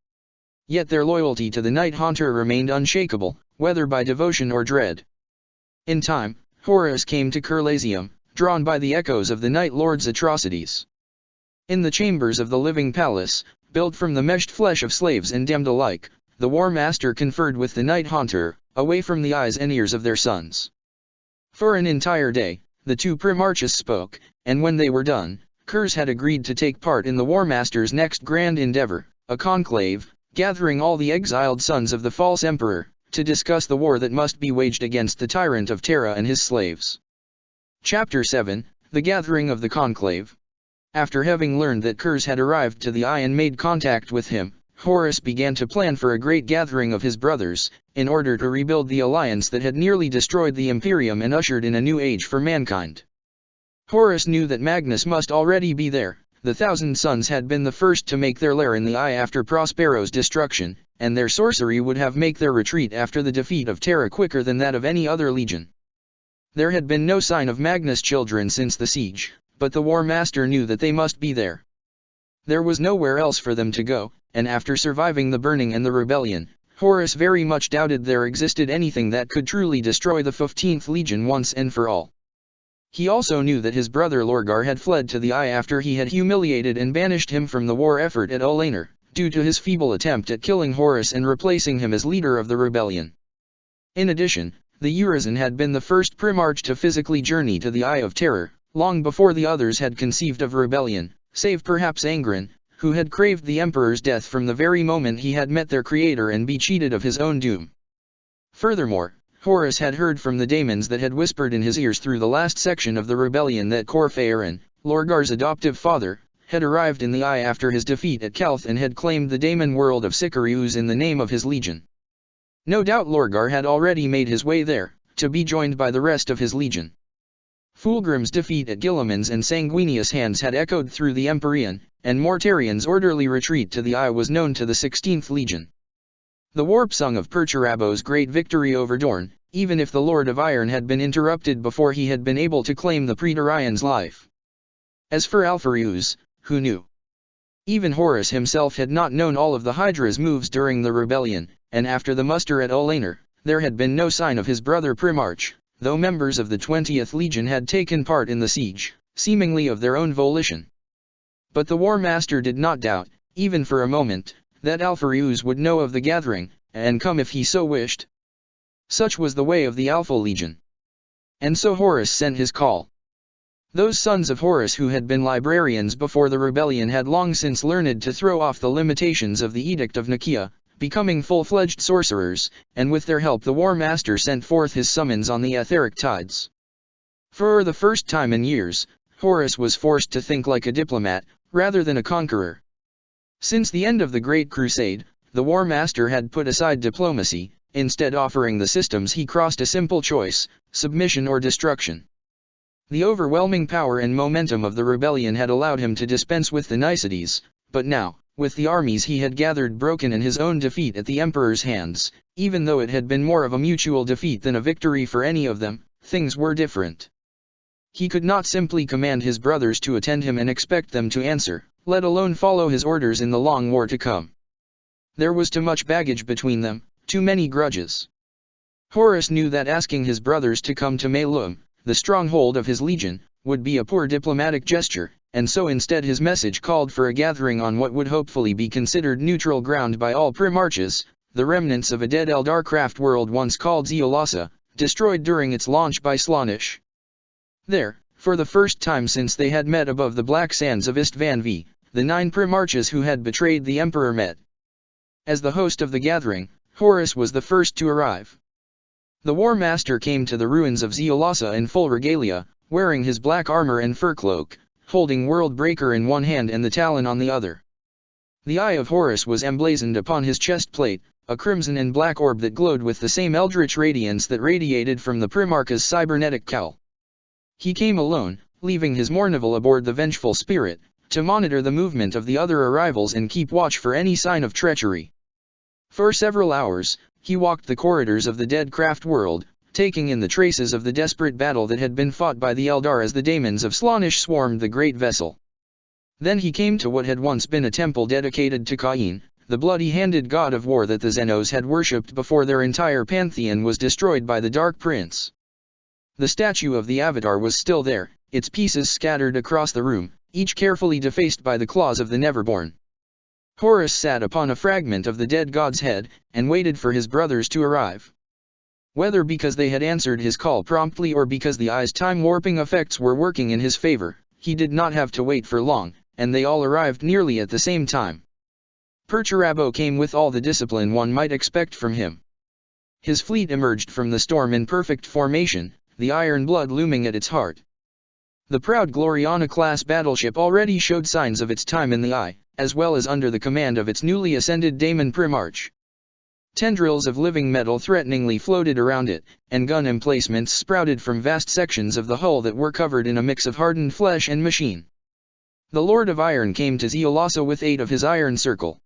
Yet their loyalty to the Night Haunter remained unshakable, whether by devotion or dread. In time, Horus came to Kerlasium, drawn by the echoes of the Night Lord's atrocities. In the chambers of the living palace, built from the meshed flesh of slaves and damned alike, the War Master conferred with the Night Haunter, away from the eyes and ears of their sons. For an entire day, the two primarches spoke, and when they were done, Kurz had agreed to take part in the War Master's next grand endeavor, a conclave, gathering all the exiled sons of the false emperor, to discuss the war that must be waged against the tyrant of Terra and his slaves. Chapter 7, The Gathering of the Conclave. After having learned that Kurz had arrived to the Eye and made contact with him, Horus began to plan for a great gathering of his brothers, in order to rebuild the alliance that had nearly destroyed the Imperium and ushered in a new age for mankind. Horus knew that Magnus must already be there. The Thousand Sons had been the first to make their lair in the Eye after Prospero's destruction, and their sorcery would have made their retreat after the defeat of Terra quicker than that of any other legion. There had been no sign of Magnus' children since the siege, but the War Master knew that they must be there. There was nowhere else for them to go, and after surviving the burning and the rebellion, Horus very much doubted there existed anything that could truly destroy the 15th Legion once and for all. He also knew that his brother Lorgar had fled to the Eye after he had humiliated and banished him from the war effort at Olaner, due to his feeble attempt at killing Horus and replacing him as leader of the rebellion. In addition, the Urizen had been the first primarch to physically journey to the Eye of Terror, long before the others had conceived of rebellion, save perhaps Angren, who had craved the Emperor's death from the very moment he had met their creator and be cheated of his own doom. Furthermore, Horus had heard from the daemons that had whispered in his ears through the last section of the rebellion that Corphaeron, Lorgar's adoptive father, had arrived in the Eye after his defeat at Kelth and had claimed the daemon world of Sicarius in the name of his legion. No doubt Lorgar had already made his way there, to be joined by the rest of his legion. Fulgrim's defeat at Guilliman's and Sanguinius' hands had echoed through the Empyrean, and Mortarion's orderly retreat to the Eye was known to the 16th Legion. The warp song of Perturabo's great victory over Dorn, even if the Lord of Iron had been interrupted before he had been able to claim the Praetorian's life. As for Alpharius, who knew? Even Horus himself had not known all of the Hydra's moves during the rebellion, and after the muster at Olaner, There had been no sign of his brother Primarch, though members of the 20th Legion had taken part in the siege, seemingly of their own volition. But the War Master did not doubt, even for a moment, that Alpharius would know of the gathering, and come if he so wished. Such was the way of the Alpha Legion. And so Horus sent his call. Those sons of Horus who had been librarians before the rebellion had long since learned to throw off the limitations of the Edict of Nicaea, becoming full-fledged sorcerers, and with their help the War Master sent forth his summons on the etheric tides. For the first time in years, Horus was forced to think like a diplomat, rather than a conqueror. Since the end of the Great Crusade, the War Master had put aside diplomacy, instead offering the systems he crossed a simple choice, submission or destruction. The overwhelming power and momentum of the rebellion had allowed him to dispense with the niceties, but now, with the armies he had gathered broken and his own defeat at the Emperor's hands, even though it had been more of a mutual defeat than a victory for any of them, things were different. He could not simply command his brothers to attend him and expect them to answer, let alone follow his orders in the long war to come. There was too much baggage between them, too many grudges. Horus knew that asking his brothers to come to Melum, the stronghold of his legion, would be a poor diplomatic gesture, and so instead his message called for a gathering on what would hopefully be considered neutral ground by all Primarchs, the remnants of a dead Eldar craft world once called Zeolassa, destroyed during its launch by Slaanesh. There, for the first time since they had met above the black sands of Istvan V, the 9 Primarchs who had betrayed the Emperor met. As the host of the gathering, Horus was the first to arrive. The War Master came to the ruins of Zeolassa in full regalia, wearing his black armor and fur cloak, holding World Breaker in one hand and the Talon on the other. The eye of Horus was emblazoned upon his chest plate, a crimson and black orb that glowed with the same eldritch radiance that radiated from the Primarch's cybernetic cowl. He came alone, leaving his Mournival aboard the Vengeful Spirit, to monitor the movement of the other arrivals and keep watch for any sign of treachery. For several hours, he walked the corridors of the dead craft world, taking in the traces of the desperate battle that had been fought by the Eldar as the daemons of Slaanesh swarmed the great vessel. Then he came to what had once been a temple dedicated to Cain, the bloody-handed god of war that the Xenos had worshipped before their entire pantheon was destroyed by the Dark Prince. The statue of the Avatar was still there, its pieces scattered across the room, each carefully defaced by the claws of the Neverborn. Horus sat upon a fragment of the dead god's head, and waited for his brothers to arrive. Whether because they had answered his call promptly or because the eye's time-warping effects were working in his favor, he did not have to wait for long, and they all arrived nearly at the same time. Perturabo came with all the discipline one might expect from him. His fleet emerged from the storm in perfect formation, the iron blood looming at its heart. The proud Gloriana-class battleship already showed signs of its time in the eye, as well as under the command of its newly ascended Daemon Primarch. Tendrils of living metal threateningly floated around it, and gun emplacements sprouted from vast sections of the hull that were covered in a mix of hardened flesh and machine. The Lord of Iron came to Zeolassa with 8 of his Iron Circle.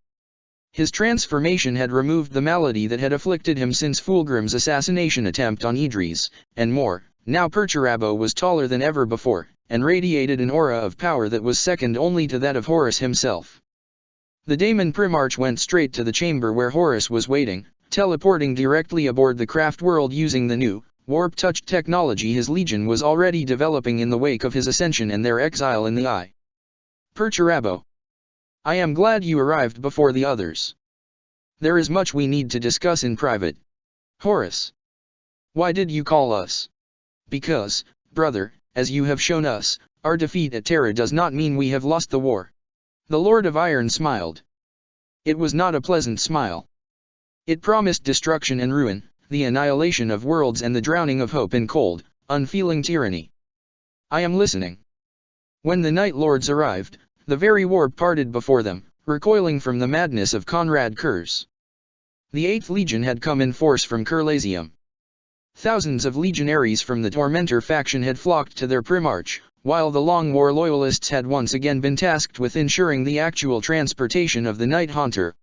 His transformation had removed the malady that had afflicted him since Fulgrim's assassination attempt on Idris, and more. Now Perturabo was taller than ever before, and radiated an aura of power that was second only to that of Horus himself. The Daemon Primarch went straight to the chamber where Horus was waiting, teleporting directly aboard the craft world using the new, warp-touched technology his legion was already developing in the wake of his ascension and their exile in the Eye. Perturabo. I am glad you arrived before the others. There is much we need to discuss in private. Horus. Why did you call us? Because, brother, as you have shown us, our defeat at Terra does not mean we have lost the war. The Lord of Iron smiled. It was not a pleasant smile. It promised destruction and ruin, the annihilation of worlds and the drowning of hope in cold, unfeeling tyranny. I am listening. When the Night Lords arrived, the very warp parted before them, recoiling from the madness of Konrad Curze. The 8th Legion had come in force from Kurlasium. Thousands of legionaries from the Tormentor faction had flocked to their Primarch, while the Long War loyalists had once again been tasked with ensuring the actual transportation of the Night Haunter.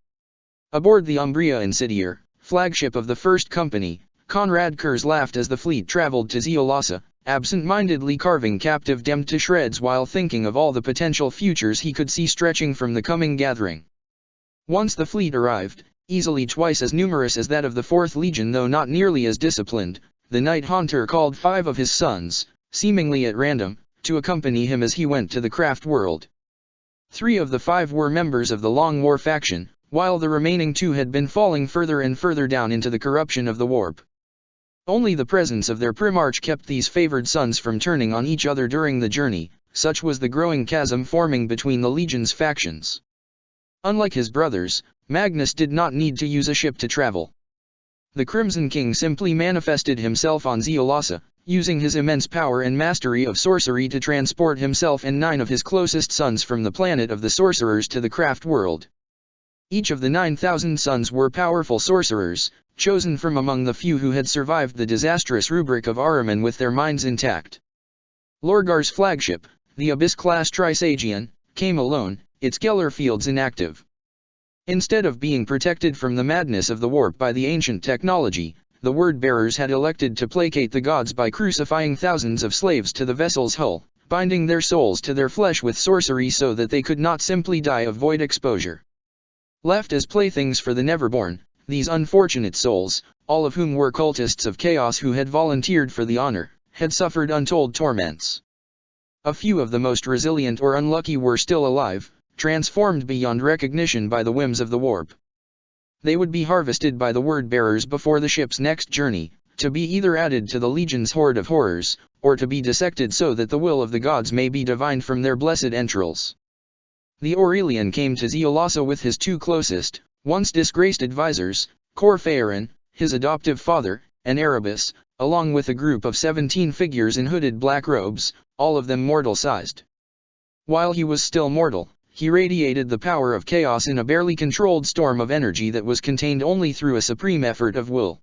Aboard the Umbria Insidier, flagship of the First Company, Konrad Curze laughed as the fleet traveled to Zeolassa, absent-mindedly carving captive Dem to shreds while thinking of all the potential futures he could see stretching from the coming gathering. Once the fleet arrived, easily twice as numerous as that of the 4th Legion though not nearly as disciplined. The Night Haunter called 5 of his sons, seemingly at random, to accompany him as he went to the craft world. 3 of the 5 were members of the Long War faction, while the remaining 2 had been falling further and further down into the corruption of the warp. Only the presence of their Primarch kept these favored sons from turning on each other during the journey, such was the growing chasm forming between the Legion's factions. Unlike his brothers, Magnus did not need to use a ship to travel. The Crimson King simply manifested himself on Zeolassa, using his immense power and mastery of sorcery to transport himself and 9 of his closest sons from the planet of the sorcerers to the craft world. Each of the 9,000 sons were powerful sorcerers, chosen from among the few who had survived the disastrous rubric of Ahriman with their minds intact. Lorgar's flagship, the Abyss-class Trisagion, came alone, its Geller fields inactive. Instead of being protected from the madness of the warp by the ancient technology, the Word-bearers had elected to placate the gods by crucifying thousands of slaves to the vessel's hull, binding their souls to their flesh with sorcery so that they could not simply die of void exposure. Left as playthings for the Neverborn, these unfortunate souls, all of whom were cultists of chaos who had volunteered for the honor, had suffered untold torments. A few of the most resilient or unlucky were still alive, transformed beyond recognition by the whims of the warp. They would be harvested by the Word-bearers before the ship's next journey, to be either added to the Legion's horde of horrors, or to be dissected so that the will of the gods may be divined from their blessed entrails. The Aurelian came to Zeolassa with his 2 closest, once disgraced advisors, Cor Phaeron, his adoptive father, and Erebus, along with a group of 17 figures in hooded black robes, all of them mortal-sized. While he was still mortal, he radiated the power of chaos in a barely controlled storm of energy that was contained only through a supreme effort of will.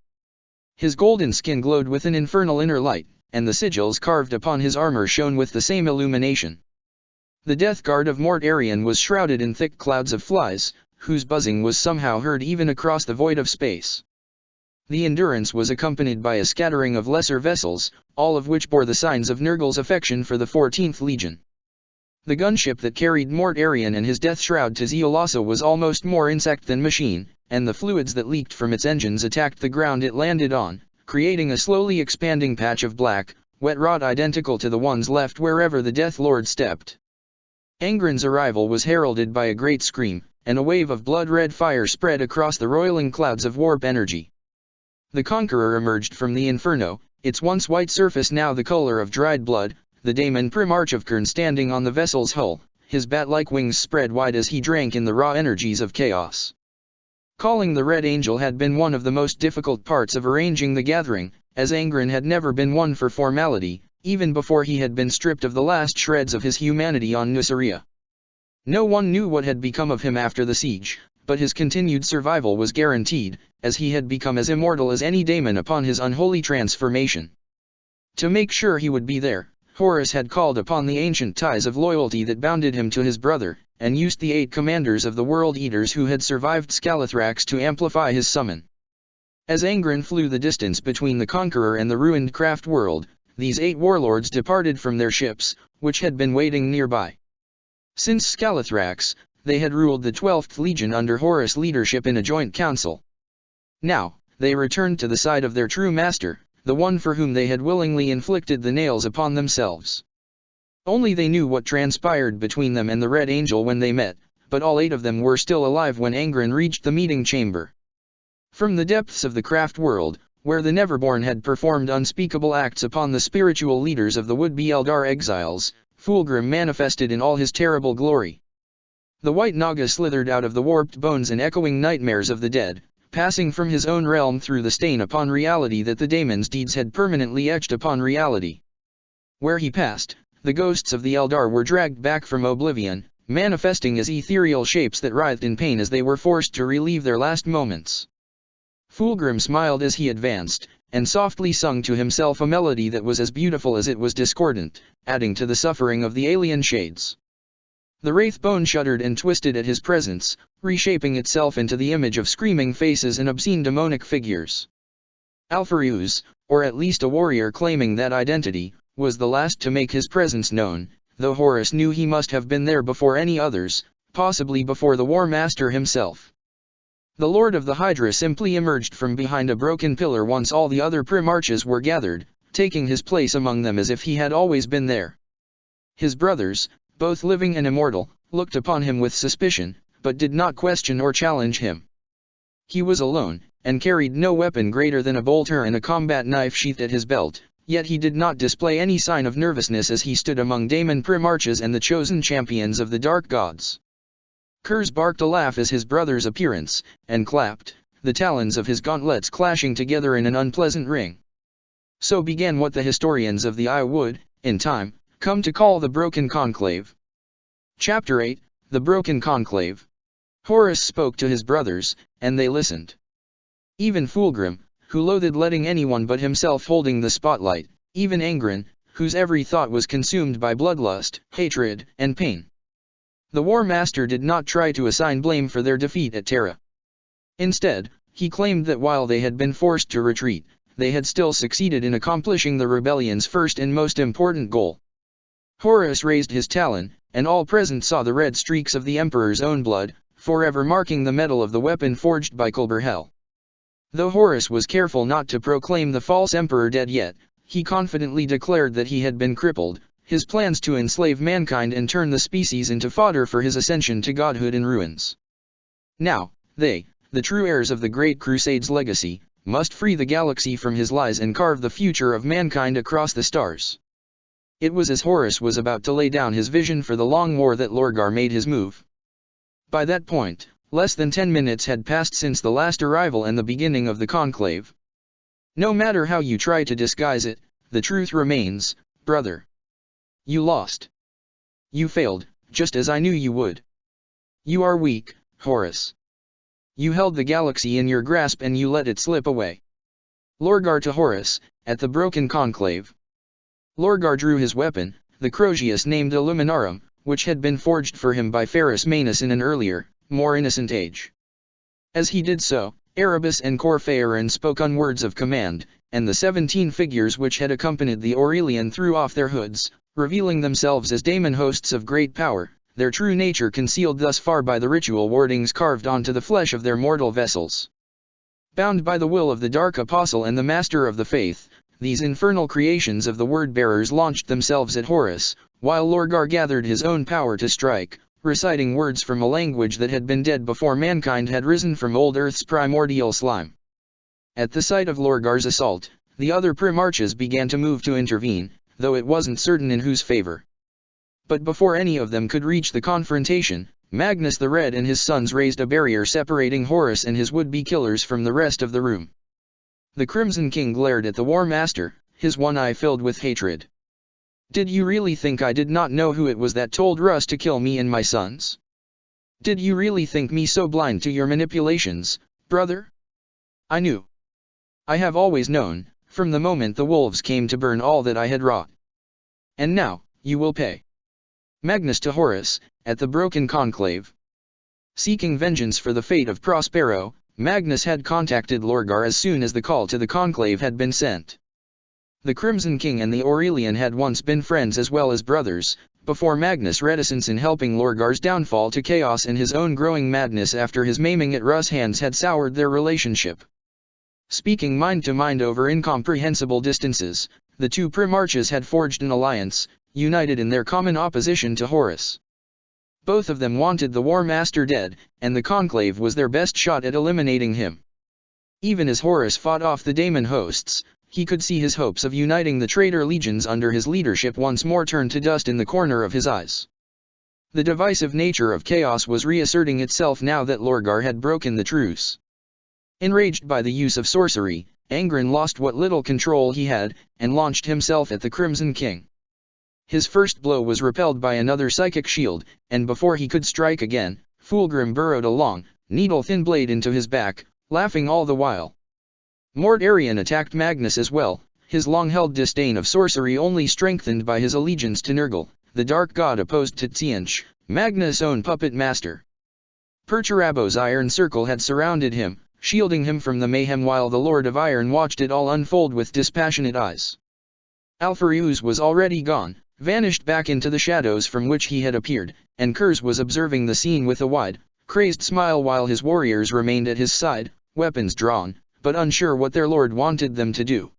His golden skin glowed with an infernal inner light, and the sigils carved upon his armor shone with the same illumination. The death guard of Mort Arian was shrouded in thick clouds of flies, whose buzzing was somehow heard even across the void of space. The Endurance was accompanied by a scattering of lesser vessels, all of which bore the signs of Nurgle's affection for the 14th Legion. The gunship that carried Mort Arian and his death shroud to Zeolassa was almost more insect than machine, and the fluids that leaked from its engines attacked the ground it landed on, creating a slowly expanding patch of black, wet rot identical to the ones left wherever the Death Lord stepped. Angren's arrival was heralded by a great scream, and a wave of blood-red fire spread across the roiling clouds of warp energy. The Conqueror emerged from the inferno, its once white surface now the color of dried blood, the Daemon Primarch of Khurne standing on the vessel's hull, his bat-like wings spread wide as he drank in the raw energies of chaos. Calling the Red Angel had been one of the most difficult parts of arranging the gathering, as Angren had never been one for formality, even before he had been stripped of the last shreds of his humanity on Nuceria. No one knew what had become of him after the siege, but his continued survival was guaranteed, as he had become as immortal as any daemon upon his unholy transformation. To make sure he would be there, Horus had called upon the ancient ties of loyalty that bounded him to his brother, and used the 8 commanders of the World Eaters who had survived Scalathrax to amplify his summon. As Angren flew the distance between the Conqueror and the ruined craft world, these 8 warlords departed from their ships, which had been waiting nearby. Since Scalathrax, they had ruled the 12th Legion under Horus' leadership in a joint council. Now, they returned to the side of their true master, the one for whom they had willingly inflicted the nails upon themselves. Only they knew what transpired between them and the Red Angel when they met, but all 8 of them were still alive when Angren reached the meeting chamber. From the depths of the craft world, where the Neverborn had performed unspeakable acts upon the spiritual leaders of the would-be Eldar exiles, Fulgrim manifested in all his terrible glory. The White Naga slithered out of the warped bones and echoing nightmares of the dead, passing from his own realm through the stain upon reality that the daemon's deeds had permanently etched upon reality. Where he passed, the ghosts of the Eldar were dragged back from oblivion, manifesting as ethereal shapes that writhed in pain as they were forced to relive their last moments. Fulgrim smiled as he advanced, and softly sung to himself a melody that was as beautiful as it was discordant, adding to the suffering of the alien shades. The Wraithbone shuddered and twisted at his presence, reshaping itself into the image of screaming faces and obscene demonic figures. Alpharius, or at least a warrior claiming that identity, was the last to make his presence known, though Horus knew he must have been there before any others, possibly before the War Master himself. The Lord of the Hydra simply emerged from behind a broken pillar once all the other Primarchs were gathered, taking his place among them as if he had always been there. His brothers, both living and immortal, looked upon him with suspicion, but did not question or challenge him. He was alone, and carried no weapon greater than a bolter and a combat knife sheathed at his belt, yet he did not display any sign of nervousness as he stood among Daemon Primarchs and the chosen champions of the Dark Gods. Kurz barked a laugh as his brother's appearance, and clapped, the talons of his gauntlets clashing together in an unpleasant ring. So began what the historians of the Eye would, in time, come to call the Broken Conclave. Chapter 8, The Broken Conclave. Horus spoke to his brothers, and they listened. Even Fulgrim, who loathed letting anyone but himself holding the spotlight, even Angren, whose every thought was consumed by bloodlust, hatred, and pain. The War Master did not try to assign blame for their defeat at Terra. Instead, he claimed that while they had been forced to retreat, they had still succeeded in accomplishing the rebellion's first and most important goal. Horus raised his talon, and all present saw the red streaks of the Emperor's own blood, forever marking the metal of the weapon forged by Kulberhel. Though Horus was careful not to proclaim the false Emperor dead yet, he confidently declared that he had been crippled, his plans to enslave mankind and turn the species into fodder for his ascension to godhood in ruins. Now, they, the true heirs of the Great Crusade's legacy, must free the galaxy from his lies and carve the future of mankind across the stars. It was as Horus was about to lay down his vision for the long war that Lorgar made his move. By that point, less than 10 minutes had passed since the last arrival and the beginning of the conclave. No matter how you try to disguise it, the truth remains, brother. You lost. You failed, just as I knew you would. You are weak, Horus. You held the galaxy in your grasp and you let it slip away. Lorgar to Horus, at the Broken Conclave. Lorgar drew his weapon, the Crozius named Illuminarum, which had been forged for him by Ferrus Manus in an earlier, more innocent age. As he did so, Erebus and Corphaeron spoke on words of command, and the 17 figures which had accompanied the Aurelian threw off their hoods, revealing themselves as daemon hosts of great power, their true nature concealed thus far by the ritual wardings carved onto the flesh of their mortal vessels. Bound by the will of the Dark Apostle and the Master of the Faith, these infernal creations of the Word-bearers launched themselves at Horus, while Lorgar gathered his own power to strike, reciting words from a language that had been dead before mankind had risen from old Earth's primordial slime. At the sight of Lorgar's assault, the other Primarchs began to move to intervene, though it wasn't certain in whose favor. But before any of them could reach the confrontation, Magnus the Red and his sons raised a barrier separating Horus and his would-be killers from the rest of the room. The Crimson King glared at the War Master, his one eye filled with hatred. Did you really think I did not know who it was that told Russ to kill me and my sons? Did you really think me so blind to your manipulations, brother? I knew. I have always known, from the moment the wolves came to burn all that I had wrought. And now, you will pay. Magnus to Horus, at the Broken Conclave. Seeking vengeance for the fate of Prospero, Magnus had contacted Lorgar as soon as the call to the conclave had been sent. The Crimson King and the Aurelian had once been friends as well as brothers, before Magnus' reticence in helping Lorgar's downfall to chaos and his own growing madness after his maiming at Russ' hands had soured their relationship. Speaking mind to mind over incomprehensible distances, the two Primarchs had forged an alliance, united in their common opposition to Horus. Both of them wanted the War Master dead, and the conclave was their best shot at eliminating him. Even as Horus fought off the daemon hosts, he could see his hopes of uniting the traitor legions under his leadership once more turn to dust in the corner of his eyes. The divisive nature of chaos was reasserting itself now that Lorgar had broken the truce. Enraged by the use of sorcery, Angren lost what little control he had, and launched himself at the Crimson King. His first blow was repelled by another psychic shield, and before he could strike again, Fulgrim burrowed a long, needle-thin blade into his back, laughing all the while. Mort Arion attacked Magnus as well, his long-held disdain of sorcery only strengthened by his allegiance to Nergal, the dark god opposed to Tzientch, Magnus' own puppet master. Perturabo's iron circle had surrounded him, shielding him from the mayhem while the Lord of Iron watched it all unfold with dispassionate eyes. Alpharius was already gone, vanished back into the shadows from which he had appeared, and Kurz was observing the scene with a wide, crazed smile while his warriors remained at his side, weapons drawn, but unsure what their lord wanted them to do.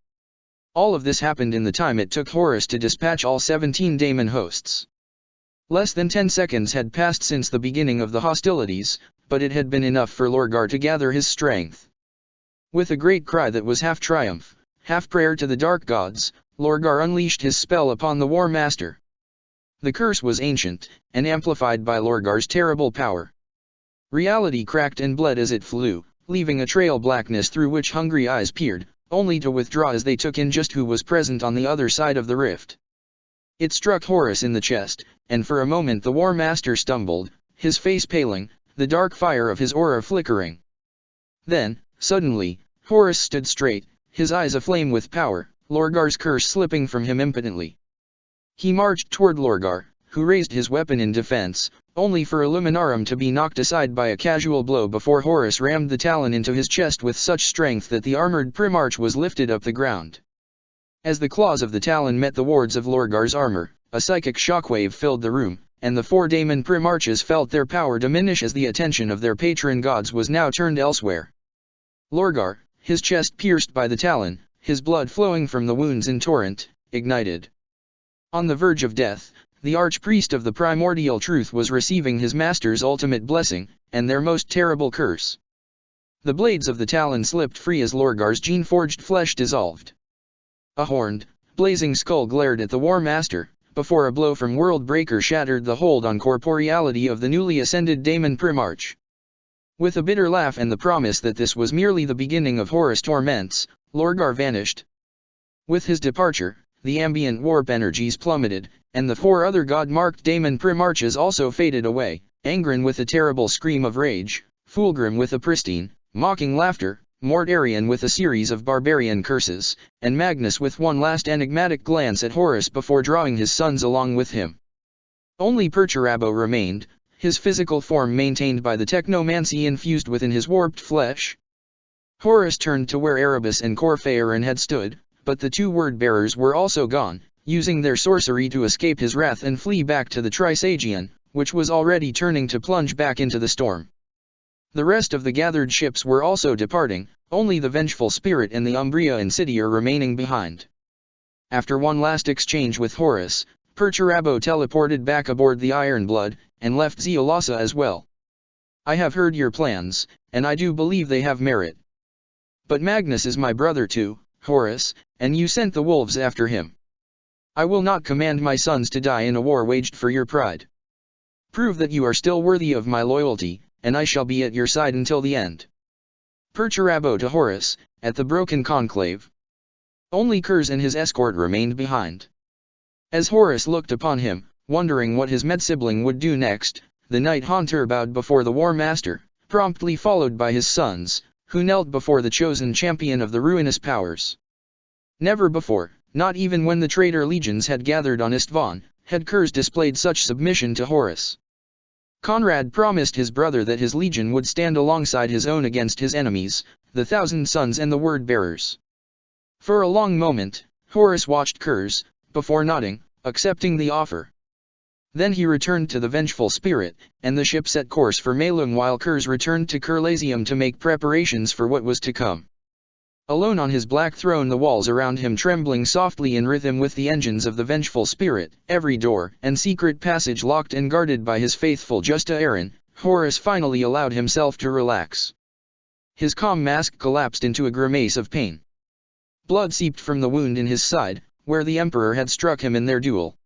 All of this happened in the time it took Horus to dispatch all 17 Daemon hosts. Less than 10 seconds had passed since the beginning of the hostilities, but it had been enough for Lorgar to gather his strength. With a great cry that was half triumph, half prayer to the dark gods, Lorgar unleashed his spell upon the War Master. The curse was ancient, and amplified by Lorgar's terrible power. Reality cracked and bled as it flew, leaving a trail blackness through which hungry eyes peered, only to withdraw as they took in just who was present on the other side of the rift. It struck Horus in the chest, and for a moment the War Master stumbled, his face paling, the dark fire of his aura flickering. Then, suddenly, Horus stood straight, his eyes aflame with power, Lorgar's curse slipping from him impotently. He marched toward Lorgar, who raised his weapon in defense, only for Illuminarum to be knocked aside by a casual blow before Horus rammed the talon into his chest with such strength that the armored Primarch was lifted up the ground. As the claws of the talon met the wards of Lorgar's armor, a psychic shockwave filled the room, and the 4 Daemon Primarches felt their power diminish as the attention of their patron gods was now turned elsewhere. Lorgar, his chest pierced by the talon, his blood flowing from the wounds in torrent, ignited. On the verge of death, the archpriest of the primordial truth was receiving his master's ultimate blessing, and their most terrible curse. The blades of the talon slipped free as Lorgar's gene-forged flesh dissolved. A horned, blazing skull glared at the War Master, before a blow from Worldbreaker shattered the hold on corporeality of the newly ascended Daemon Primarch. With a bitter laugh and the promise that this was merely the beginning of Horus' torments, Lorgar vanished. With his departure, the ambient warp energies plummeted, and the 4 other god-marked Daemon Primarches also faded away, Angren with a terrible scream of rage, Fulgrim with a pristine, mocking laughter, Mortarion with a series of barbarian curses, and Magnus with one last enigmatic glance at Horus before drawing his sons along with him. Only Perturabo remained, his physical form maintained by the technomancy infused within his warped flesh. Horus turned to where Erebus and Corphaeron had stood, but the 2 word-bearers were also gone, using their sorcery to escape his wrath and flee back to the Trisagion, which was already turning to plunge back into the storm. The rest of the gathered ships were also departing, only the Vengeful Spirit and the Umbria Insidier remaining behind. After one last exchange with Horus, Perturabo teleported back aboard the Ironblood, and left Zeolasa as well. I have heard your plans, and I do believe they have merit. But Magnus is my brother too, Horus, and you sent the wolves after him. I will not command my sons to die in a war waged for your pride. Prove that you are still worthy of my loyalty, and I shall be at your side until the end. Perturabo to Horus, at the broken conclave. Only Kurz and his escort remained behind. As Horus looked upon him, wondering what his med-sibling would do next, the Night Haunter bowed before the War Master, promptly followed by his sons, who knelt before the chosen champion of the ruinous powers. Never before, not even when the traitor legions had gathered on Istvan, had Kurz displayed such submission to Horus. Conrad promised his brother that his legion would stand alongside his own against his enemies, the Thousand Sons and the Word-Bearers. For a long moment, Horus watched Kurz, before nodding, accepting the offer. Then he returned to the Vengeful Spirit, and the ship set course for Malung while Kurz returned to Kurlasium to make preparations for what was to come. Alone on his black throne, the walls around him trembling softly in rhythm with the engines of the Vengeful Spirit, every door and secret passage locked and guarded by his faithful Justa Aaron, Horus finally allowed himself to relax. His calm mask collapsed into a grimace of pain. Blood seeped from the wound in his side, where the Emperor had struck him in their duel.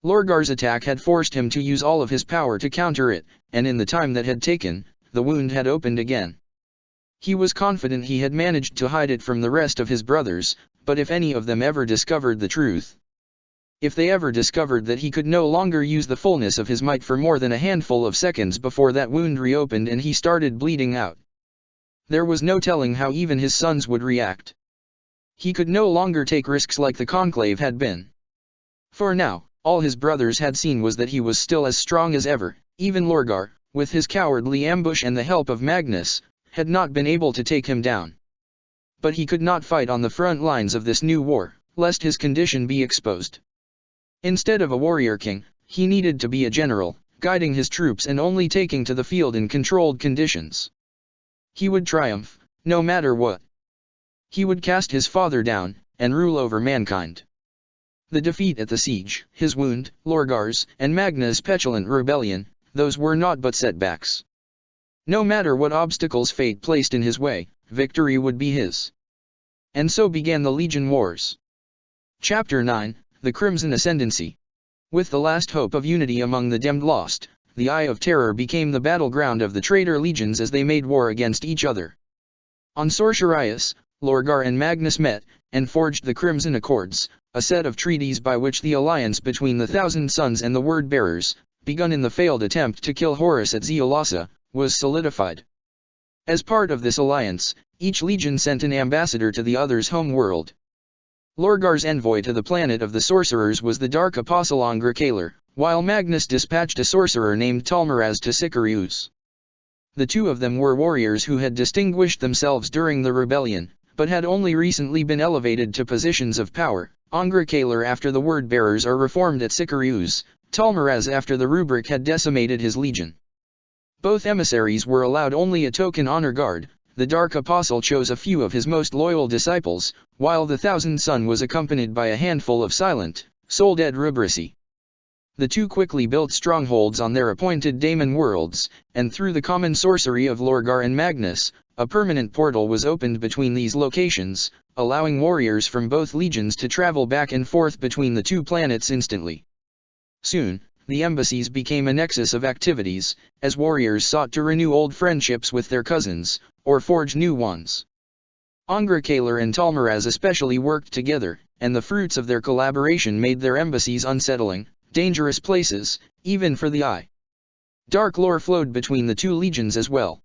Lorgar's attack had forced him to use all of his power to counter it, and in the time that had taken, the wound had opened again. He was confident he had managed to hide it from the rest of his brothers, but if any of them ever discovered the truth, if they ever discovered that he could no longer use the fullness of his might for more than a handful of seconds before that wound reopened and he started bleeding out, there was no telling how even his sons would react. He could no longer take risks like the Conclave had been. For now, all his brothers had seen was that he was still as strong as ever. Even Lorgar, with his cowardly ambush and the help of Magnus, had not been able to take him down. But he could not fight on the front lines of this new war, lest his condition be exposed. Instead of a warrior king, he needed to be a general, guiding his troops and only taking to the field in controlled conditions. He would triumph, no matter what. He would cast his father down, and rule over mankind. The defeat at the siege, his wound, Lorgar's, and Magna's petulant rebellion, those were not but setbacks. No matter what obstacles fate placed in his way, victory would be his. And so began the Legion Wars. Chapter 9, The Crimson Ascendancy. With the last hope of unity among the damned lost, the Eye of Terror became the battleground of the traitor legions as they made war against each other. On Sorcerias, Lorgar and Magnus met, and forged the Crimson Accords, a set of treaties by which the alliance between the Thousand Sons and the Word-Bearers, begun in the failed attempt to kill Horus at Zeolassa, was solidified. As part of this alliance, each legion sent an ambassador to the other's home world. Lorgar's envoy to the planet of the sorcerers was the Dark Apostle Angrakalar, while Magnus dispatched a sorcerer named Talmaraz to Sicarius. The two of them were warriors who had distinguished themselves during the rebellion, but had only recently been elevated to positions of power. Angrakalar after the Word-Bearers are reformed at Sicarius, Talmaraz after the rubric had decimated his legion. Both emissaries were allowed only a token honor guard. The Dark Apostle chose a few of his most loyal disciples, while the Thousand Son was accompanied by a handful of silent, soul-dead rubrici. The two quickly built strongholds on their appointed daemon worlds, and through the common sorcery of Lorgar and Magnus, a permanent portal was opened between these locations, allowing warriors from both legions to travel back and forth between the two planets instantly. Soon, the embassies became a nexus of activities, as warriors sought to renew old friendships with their cousins, or forge new ones. Angrakalar and Talmaraz especially worked together, and the fruits of their collaboration made their embassies unsettling, dangerous places, even for the Eye. Dark lore flowed between the two legions as well.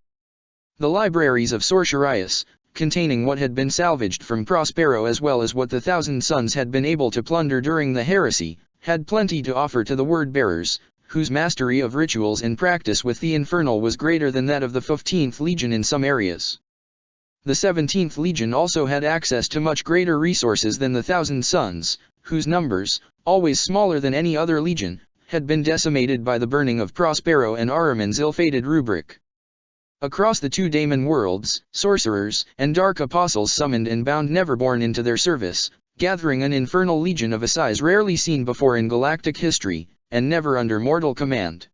The libraries of Sorcerias, containing what had been salvaged from Prospero as well as what the Thousand Sons had been able to plunder during the heresy, had plenty to offer to the Word-Bearers, whose mastery of rituals and practice with the Infernal was greater than that of the 15th Legion in some areas. The 17th Legion also had access to much greater resources than the Thousand Sons, whose numbers, always smaller than any other legion, had been decimated by the burning of Prospero and Ahriman's ill-fated rubric. Across the two daemon worlds, sorcerers and dark apostles summoned and bound Neverborn into their service, gathering an infernal legion of a size rarely seen before in galactic history, and never under mortal command.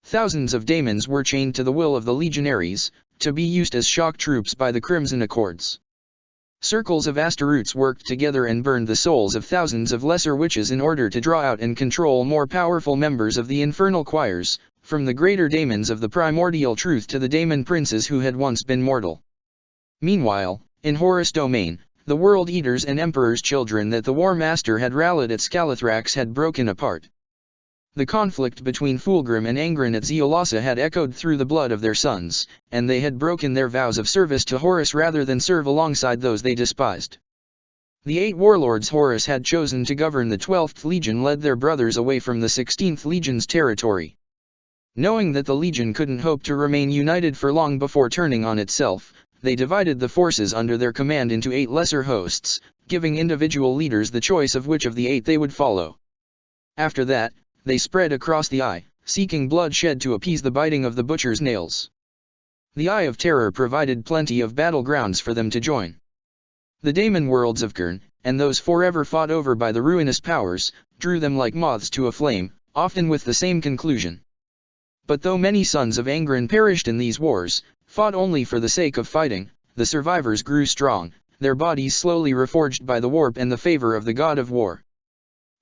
Thousands of daemons were chained to the will of the legionaries, to be used as shock troops by the Crimson Accords. Circles of Astaroths worked together and burned the souls of thousands of lesser witches in order to draw out and control more powerful members of the infernal choirs, from the greater daemons of the primordial truth to the daemon princes who had once been mortal. Meanwhile, in Horus' domain, the World Eaters and Emperor's children that the War Master had rallied at Scalathrax had broken apart. The conflict between Fulgrim and Angron at Zeolassa had echoed through the blood of their sons, and they had broken their vows of service to Horus rather than serve alongside those they despised. The 8 warlords Horus had chosen to govern the 12th Legion led their brothers away from the 16th Legion's territory. Knowing that the Legion couldn't hope to remain united for long before turning on itself, they divided the forces under their command into 8 lesser hosts, giving individual leaders the choice of which of the 8 they would follow. After that, they spread across the Eye, seeking bloodshed to appease the biting of the butcher's nails. The Eye of Terror provided plenty of battlegrounds for them to join. The daemon worlds of Khurn, and those forever fought over by the ruinous powers, drew them like moths to a flame, often with the same conclusion. But though many sons of Angron perished in these wars, fought only for the sake of fighting, the survivors grew strong, their bodies slowly reforged by the warp and the favor of the god of war.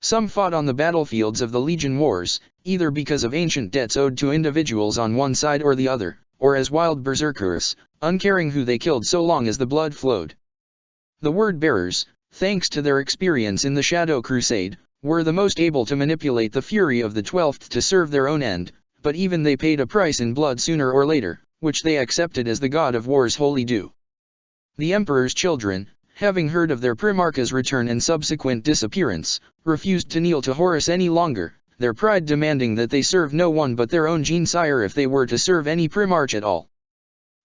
Some fought on the battlefields of the Legion Wars, either because of ancient debts owed to individuals on one side or the other, or as wild berserkers, uncaring who they killed so long as the blood flowed. The Word-Bearers, thanks to their experience in the Shadow Crusade, were the most able to manipulate the fury of the 12th to serve their own end, but even they paid a price in blood sooner or later, which they accepted as the god of war's holy due. The Emperor's children, having heard of their Primarch's return and subsequent disappearance, refused to kneel to Horus any longer, their pride demanding that they serve no one but their own Gene-Sire if they were to serve any Primarch at all.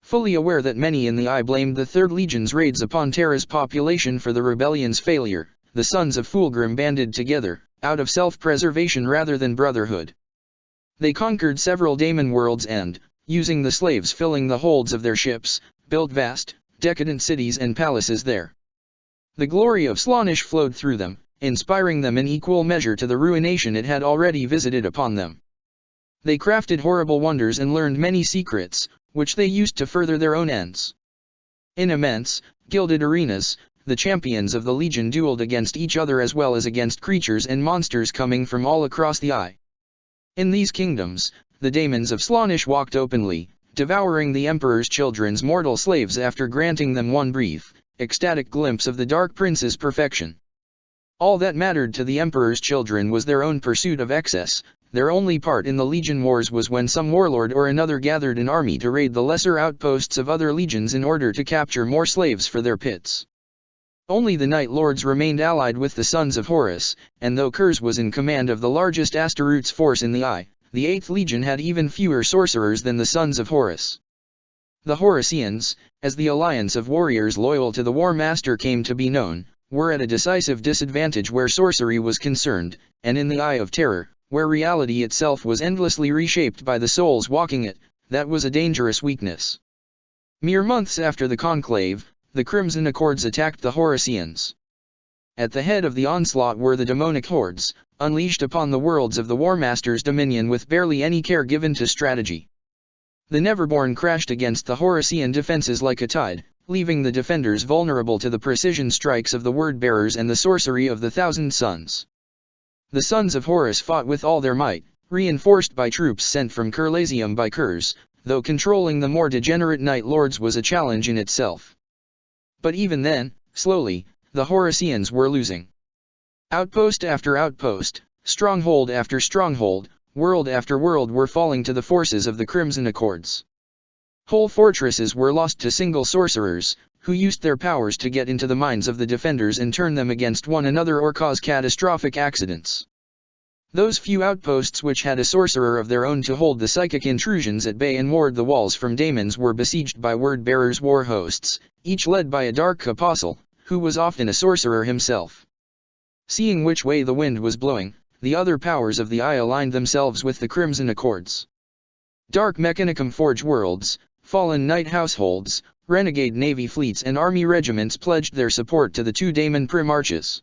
Fully aware that many in the Eye blamed the Third Legion's raids upon Terra's population for the rebellion's failure, the sons of Fulgrim banded together, out of self-preservation rather than brotherhood. They conquered several daemon worlds and, using the slaves filling the holds of their ships, built vast, decadent cities and palaces there. The glory of Slaanesh flowed through them, inspiring them in equal measure to the ruination it had already visited upon them. They crafted horrible wonders and learned many secrets, which they used to further their own ends. In immense, gilded arenas, the champions of the Legion dueled against each other as well as against creatures and monsters coming from all across the eye. In these kingdoms, the daemons of Slaanesh walked openly, devouring the Emperor's children's mortal slaves after granting them one brief, ecstatic glimpse of the Dark Prince's perfection. All that mattered to the Emperor's children was their own pursuit of excess. Their only part in the Legion Wars was when some warlord or another gathered an army to raid the lesser outposts of other legions in order to capture more slaves for their pits. Only the Night Lords remained allied with the Sons of Horus, and though Kurz was in command of the largest Astaroth's force in the Eye, the 8th Legion had even fewer sorcerers than the Sons of Horus. The Horusians, as the alliance of warriors loyal to the War Master came to be known, were at a decisive disadvantage where sorcery was concerned, and in the Eye of Terror, where reality itself was endlessly reshaped by the souls walking it, that was a dangerous weakness. Mere months after the conclave, the Crimson Accords attacked the Horusians. At the head of the onslaught were the demonic hordes, unleashed upon the worlds of the War Master's dominion with barely any care given to strategy. The Neverborn crashed against the Horusian defenses like a tide, leaving the defenders vulnerable to the precision strikes of the Word-bearers and the sorcery of the Thousand Sons. The Sons of Horus fought with all their might, reinforced by troops sent from Kerlasium by Kurz, though controlling the more degenerate Night Lords was a challenge in itself. But even then, slowly, the Horusians were losing. Outpost after outpost, stronghold after stronghold, world after world were falling to the forces of the Crimson Accords. Whole fortresses were lost to single sorcerers, who used their powers to get into the minds of the defenders and turn them against one another or cause catastrophic accidents. Those few outposts which had a sorcerer of their own to hold the psychic intrusions at bay and ward the walls from daemons were besieged by Word-bearers' war hosts, each led by a dark apostle, who was often a sorcerer himself. Seeing which way the wind was blowing, the other powers of the Eye aligned themselves with the Crimson Accords. Dark Mechanicum Forge worlds, fallen knight households, renegade navy fleets and army regiments pledged their support to the two daemon primarchs.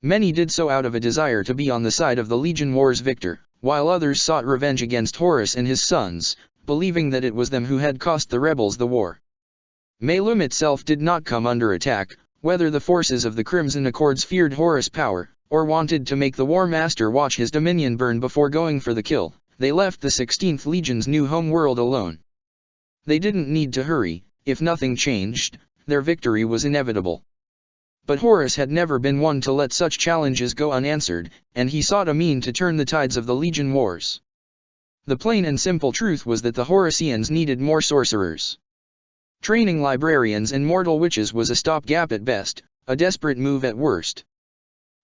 Many did so out of a desire to be on the side of the Legion War's victor, while others sought revenge against Horus and his sons, believing that it was them who had cost the rebels the war. Melum itself did not come under attack, whether the forces of the Crimson Accords feared Horus' power, or wanted to make the War Master watch his dominion burn before going for the kill. They left the 16th Legion's new home world alone. They didn't need to hurry. If nothing changed, their victory was inevitable. But Horus had never been one to let such challenges go unanswered, and he sought a mean to turn the tides of the Legion Wars. The plain and simple truth was that the Horusians needed more sorcerers. Training librarians and mortal witches was a stopgap at best, a desperate move at worst.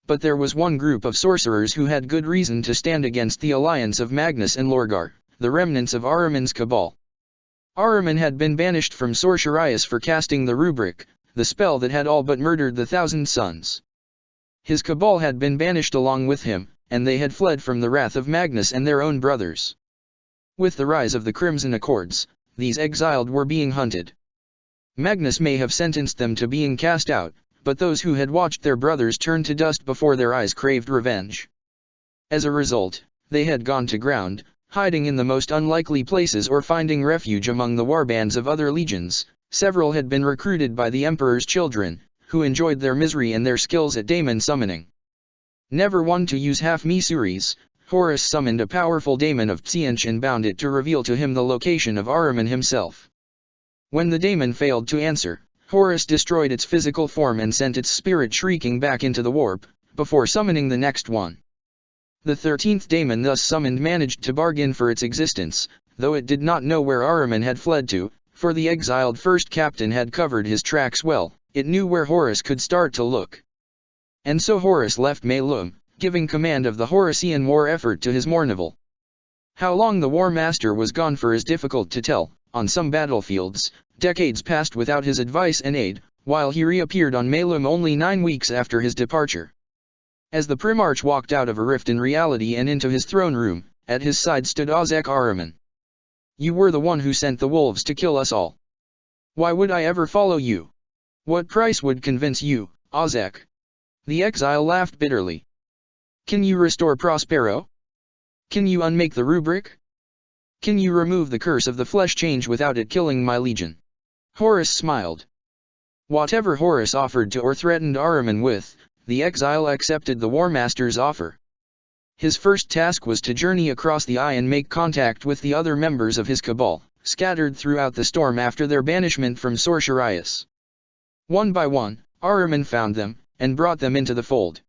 But there was one group of sorcerers who had good reason to stand against the alliance of Magnus and Lorgar, the remnants of Ahriman's cabal. Ahriman had been banished from Sorcerias for casting the rubric, the spell that had all but murdered the Thousand Sons. His cabal had been banished along with him, and they had fled from the wrath of Magnus and their own brothers. With the rise of the Crimson Accords, these exiled were being hunted. Magnus may have sentenced them to being cast out, but those who had watched their brothers turn to dust before their eyes craved revenge. As a result, they had gone to ground, hiding in the most unlikely places or finding refuge among the warbands of other legions. Several had been recruited by the Emperor's children, who enjoyed their misery and their skills at daemon summoning. Never one to use half-Misuris, Horus summoned a powerful daemon of Tsianch and bound it to reveal to him the location of Ahriman himself. When the daemon failed to answer, Horus destroyed its physical form and sent its spirit shrieking back into the warp, before summoning the next one. The 13th daemon thus summoned managed to bargain for its existence, though it did not know where Ahriman had fled to, for the exiled first captain had covered his tracks well. It knew where Horus could start to look. And so Horus left Melum, giving command of the Horusian war effort to his Mournival. How long the War Master was gone for is difficult to tell. On some battlefields, decades passed without his advice and aid, while he reappeared on Melum only 9 weeks after his departure. As the Primarch walked out of a rift in reality and into his throne room, at his side stood Ozek Ahriman. "You were the one who sent the wolves to kill us all. Why would I ever follow you? What price would convince you, Ozek?" The exile laughed bitterly. "Can you restore Prospero? Can you unmake the rubric? Can you remove the curse of the flesh change without it killing my legion?" Horus smiled. Whatever Horus offered to or threatened Ahriman with, the exile accepted the War Master's offer. His first task was to journey across the Eye and make contact with the other members of his cabal, scattered throughout the storm after their banishment from Sorcerias. One by one, Ahriman found them, and brought them into the fold.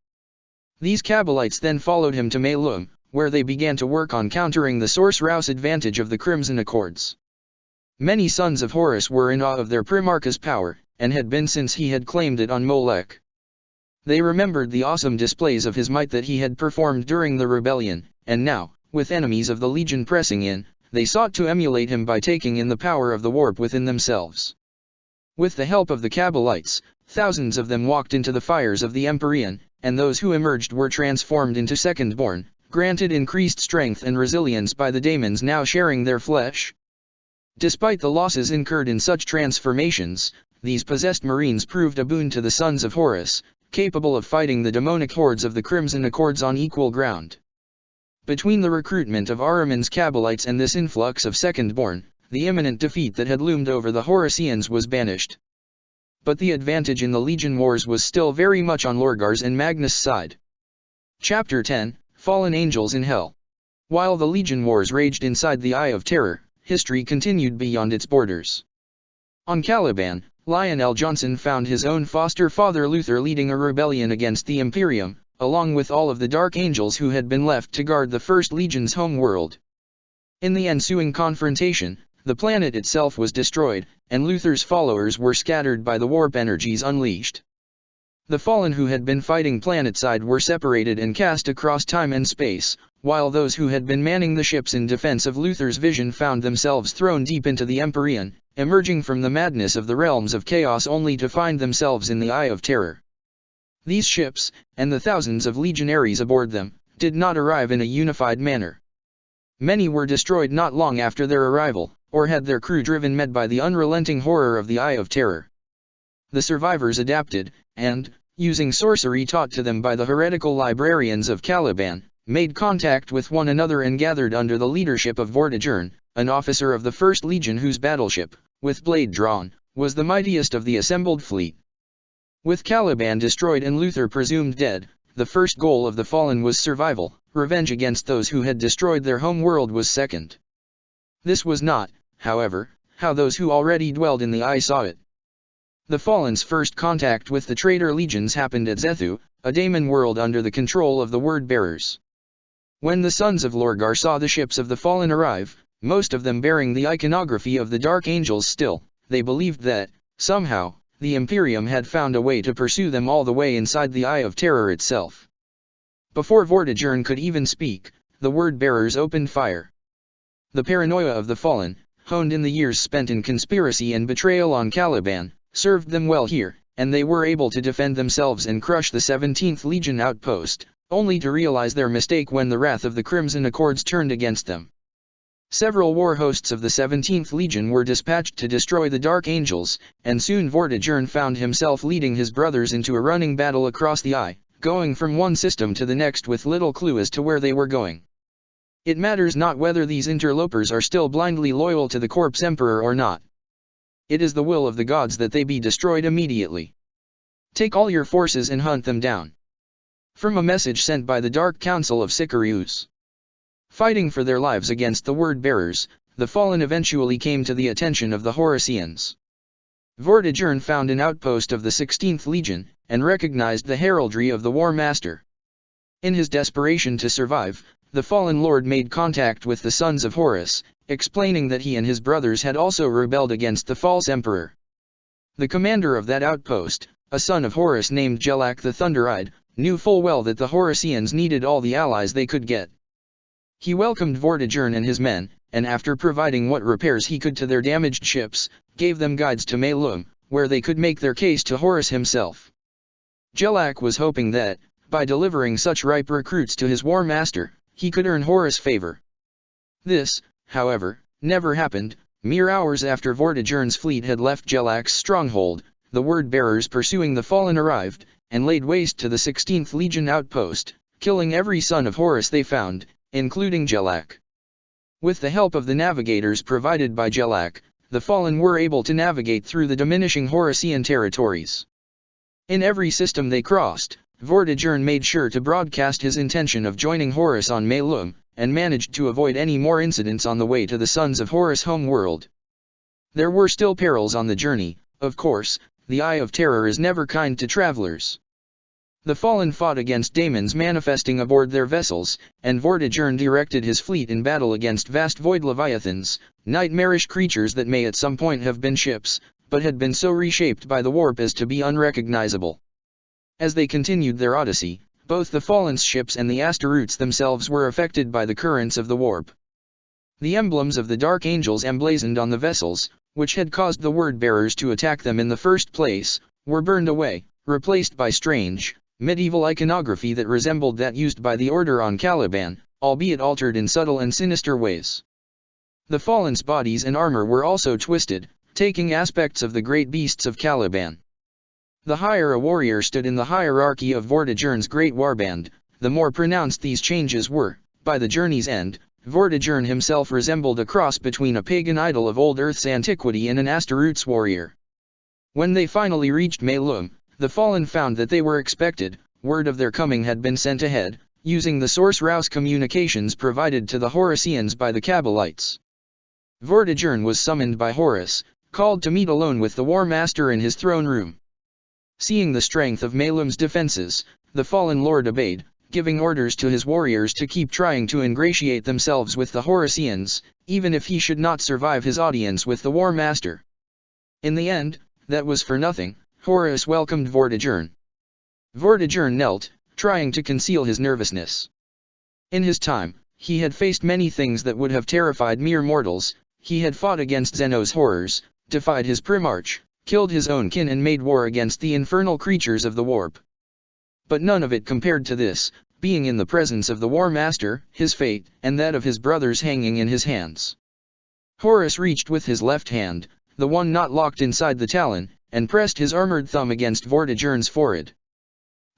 These Cabalites then followed him to Melum, where they began to work on countering the Sorcerous advantage of the Crimson Accords. Many sons of Horus were in awe of their Primarch's power, and had been since he had claimed it on Molech. They remembered the awesome displays of his might that he had performed during the rebellion, and now, with enemies of the Legion pressing in, they sought to emulate him by taking in the power of the warp within themselves. With the help of the Cabalites, thousands of them walked into the fires of the Empyrean, and those who emerged were transformed into Second-born, granted increased strength and resilience by the daemons now sharing their flesh. Despite the losses incurred in such transformations, these possessed Marines proved a boon to the sons of Horus, capable of fighting the demonic hordes of the Crimson Accords on equal ground. Between the recruitment of Ahriman's Cabalites and this influx of Second-born, the imminent defeat that had loomed over the Horusians was banished. But the advantage in the Legion Wars was still very much on Lorgar's and Magnus' side. Chapter 10, Fallen Angels in Hell. While the Legion Wars raged inside the Eye of Terror, history continued beyond its borders. On Caliban, Lionel Johnson found his own foster father Luther leading a rebellion against the Imperium, along with all of the Dark Angels who had been left to guard the First Legion's home world. In the ensuing confrontation, the planet itself was destroyed, and Luther's followers were scattered by the warp energies unleashed. The fallen who had been fighting planetside were separated and cast across time and space, while those who had been manning the ships in defense of Luther's vision found themselves thrown deep into the Empyrean, emerging from the madness of the realms of chaos only to find themselves in the Eye of Terror. These ships, and the thousands of legionaries aboard them, did not arrive in a unified manner. Many were destroyed not long after their arrival, or had their crew driven mad by the unrelenting horror of the Eye of Terror. The survivors adapted, and, using sorcery taught to them by the heretical librarians of Caliban, made contact with one another and gathered under the leadership of Vortigern, an officer of the First Legion whose battleship, with blade drawn, was the mightiest of the assembled fleet. With Caliban destroyed and Luther presumed dead, the first goal of the fallen was survival. Revenge against those who had destroyed their home world was second. This was not, however, how those who already dwelled in the Eye saw it. The Fallen's first contact with the traitor legions happened at Zethu, a daemon world under the control of the Word-bearers. When the sons of Lorgar saw the ships of the Fallen arrive, most of them bearing the iconography of the Dark Angels still, they believed that, somehow, the Imperium had found a way to pursue them all the way inside the Eye of Terror itself. Before Vortigern could even speak, the Word-bearers opened fire. The paranoia of the Fallen, honed in the years spent in conspiracy and betrayal on Caliban, served them well here, and they were able to defend themselves and crush the 17th Legion outpost, only to realize their mistake when the wrath of the Crimson Accords turned against them. Several war hosts of the 17th Legion were dispatched to destroy the Dark Angels, and soon Vortigern found himself leading his brothers into a running battle across the Eye, going from one system to the next with little clue as to where they were going. It matters not whether these interlopers are still blindly loyal to the Corpse Emperor or not. It is the will of the gods that they be destroyed immediately. Take all your forces and hunt them down. From a message sent by the Dark Council of Sicarius. Fighting for their lives against the Word-bearers, the Fallen eventually came to the attention of the Horusians. Vortigern found an outpost of the 16th Legion, and recognized the heraldry of the War Master. In his desperation to survive, the Fallen Lord made contact with the sons of Horus, explaining that he and his brothers had also rebelled against the false emperor. The commander of that outpost, a son of Horus named Jelak the Thunder-Eyed, knew full well that the Horusians needed all the allies they could get. He welcomed Vortigern and his men, and after providing what repairs he could to their damaged ships, gave them guides to Melum, where they could make their case to Horus himself. Jelak was hoping that, by delivering such ripe recruits to his war master, he could earn Horus' favor, This, however, never happened. Mere hours after Vortigern's fleet had left Jelac's stronghold, the word-bearers pursuing the fallen arrived, and laid waste to the 16th Legion outpost, killing every son of Horus they found, including Jelac. With the help of the navigators provided by Jelac, the fallen were able to navigate through the diminishing Horusian territories. In every system they crossed, Vortigern made sure to broadcast his intention of joining Horus on Melum, and managed to avoid any more incidents on the way to the Sons of Horus' home world. There were still perils on the journey, of course. The Eye of Terror is never kind to travelers. The fallen fought against daemons manifesting aboard their vessels, and Vortigern directed his fleet in battle against vast void leviathans, nightmarish creatures that may at some point have been ships, but had been so reshaped by the warp as to be unrecognizable. As they continued their odyssey, both the fallen's ships and the Asteroutes themselves were affected by the currents of the warp. The emblems of the Dark Angels emblazoned on the vessels, which had caused the word-bearers to attack them in the first place, were burned away, replaced by strange, medieval iconography that resembled that used by the Order on Caliban, albeit altered in subtle and sinister ways. The fallen's bodies and armor were also twisted, taking aspects of the great beasts of Caliban. The higher a warrior stood in the hierarchy of Vortigern's great warband, the more pronounced these changes were. By the journey's end, Vortigern himself resembled a cross between a pagan idol of old Earth's antiquity and an Asteroutes warrior. When they finally reached Melum, the fallen found that they were expected. Word of their coming had been sent ahead, using the source Rouse communications provided to the Horusians by the Kabbalites. Vortigern was summoned by Horus, called to meet alone with the War Master in his throne room. Seeing the strength of Melum's defenses, the fallen lord obeyed, giving orders to his warriors to keep trying to ingratiate themselves with the Horusians, even if he should not survive his audience with the War Master. In the end, that was for nothing. Horus welcomed Vortigern. Vortigern knelt, trying to conceal his nervousness. In his time, he had faced many things that would have terrified mere mortals. He had fought against Zeno's horrors, defied his primarch, killed his own kin and made war against the infernal creatures of the warp. But none of it compared to this, being in the presence of the War Master, his fate, and that of his brothers hanging in his hands. Horus reached with his left hand, the one not locked inside the talon, and pressed his armored thumb against Vortigern's forehead.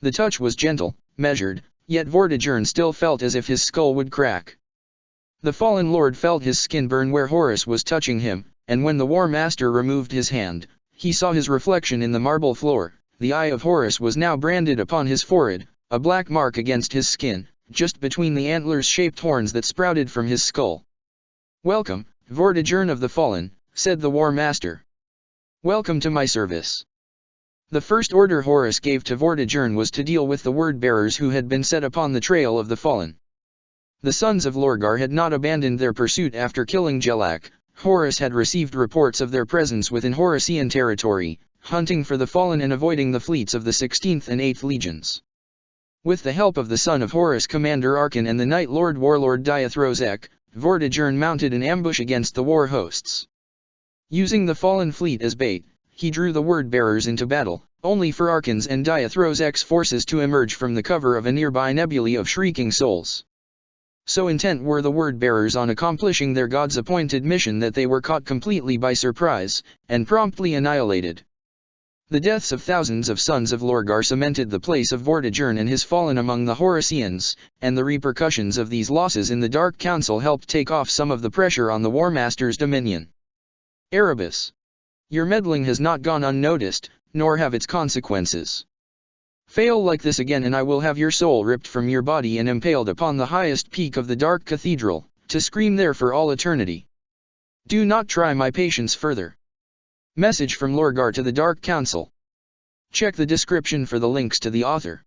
The touch was gentle, measured, yet Vortigern still felt as if his skull would crack. The fallen lord felt his skin burn where Horus was touching him, and when the War Master removed his hand, he saw his reflection in the marble floor. The Eye of Horus was now branded upon his forehead, a black mark against his skin, just between the antlers-shaped horns that sprouted from his skull. "Welcome, Vortigern of the Fallen," said the War Master. "Welcome to my service." The first order Horus gave to Vortigern was to deal with the word-bearers who had been set upon the trail of the Fallen. The sons of Lorgar had not abandoned their pursuit after killing Jelac. Horus had received reports of their presence within Horusian territory, hunting for the Fallen and avoiding the fleets of the 16th and 8th Legions. With the help of the son of Horus Commander Arkan and the Night Lord Warlord Diathrozek, Vortigern mounted an ambush against the war hosts. Using the Fallen fleet as bait, he drew the word-bearers into battle, only for Arkan's and Diathrozek's forces to emerge from the cover of a nearby nebulae of shrieking souls. So intent were the word-bearers on accomplishing their god's appointed mission that they were caught completely by surprise, and promptly annihilated. The deaths of thousands of sons of Lorgar cemented the place of Vortigern and his Fallen among the Horusians, and the repercussions of these losses in the Dark Council helped take off some of the pressure on the War Master's dominion. Erebus. Your meddling has not gone unnoticed, nor have its consequences. Fail like this again and I will have your soul ripped from your body and impaled upon the highest peak of the Dark Cathedral, to scream there for all eternity. Do not try my patience further. Message from Lorgar to the Dark Council. Check the description for the links to the author.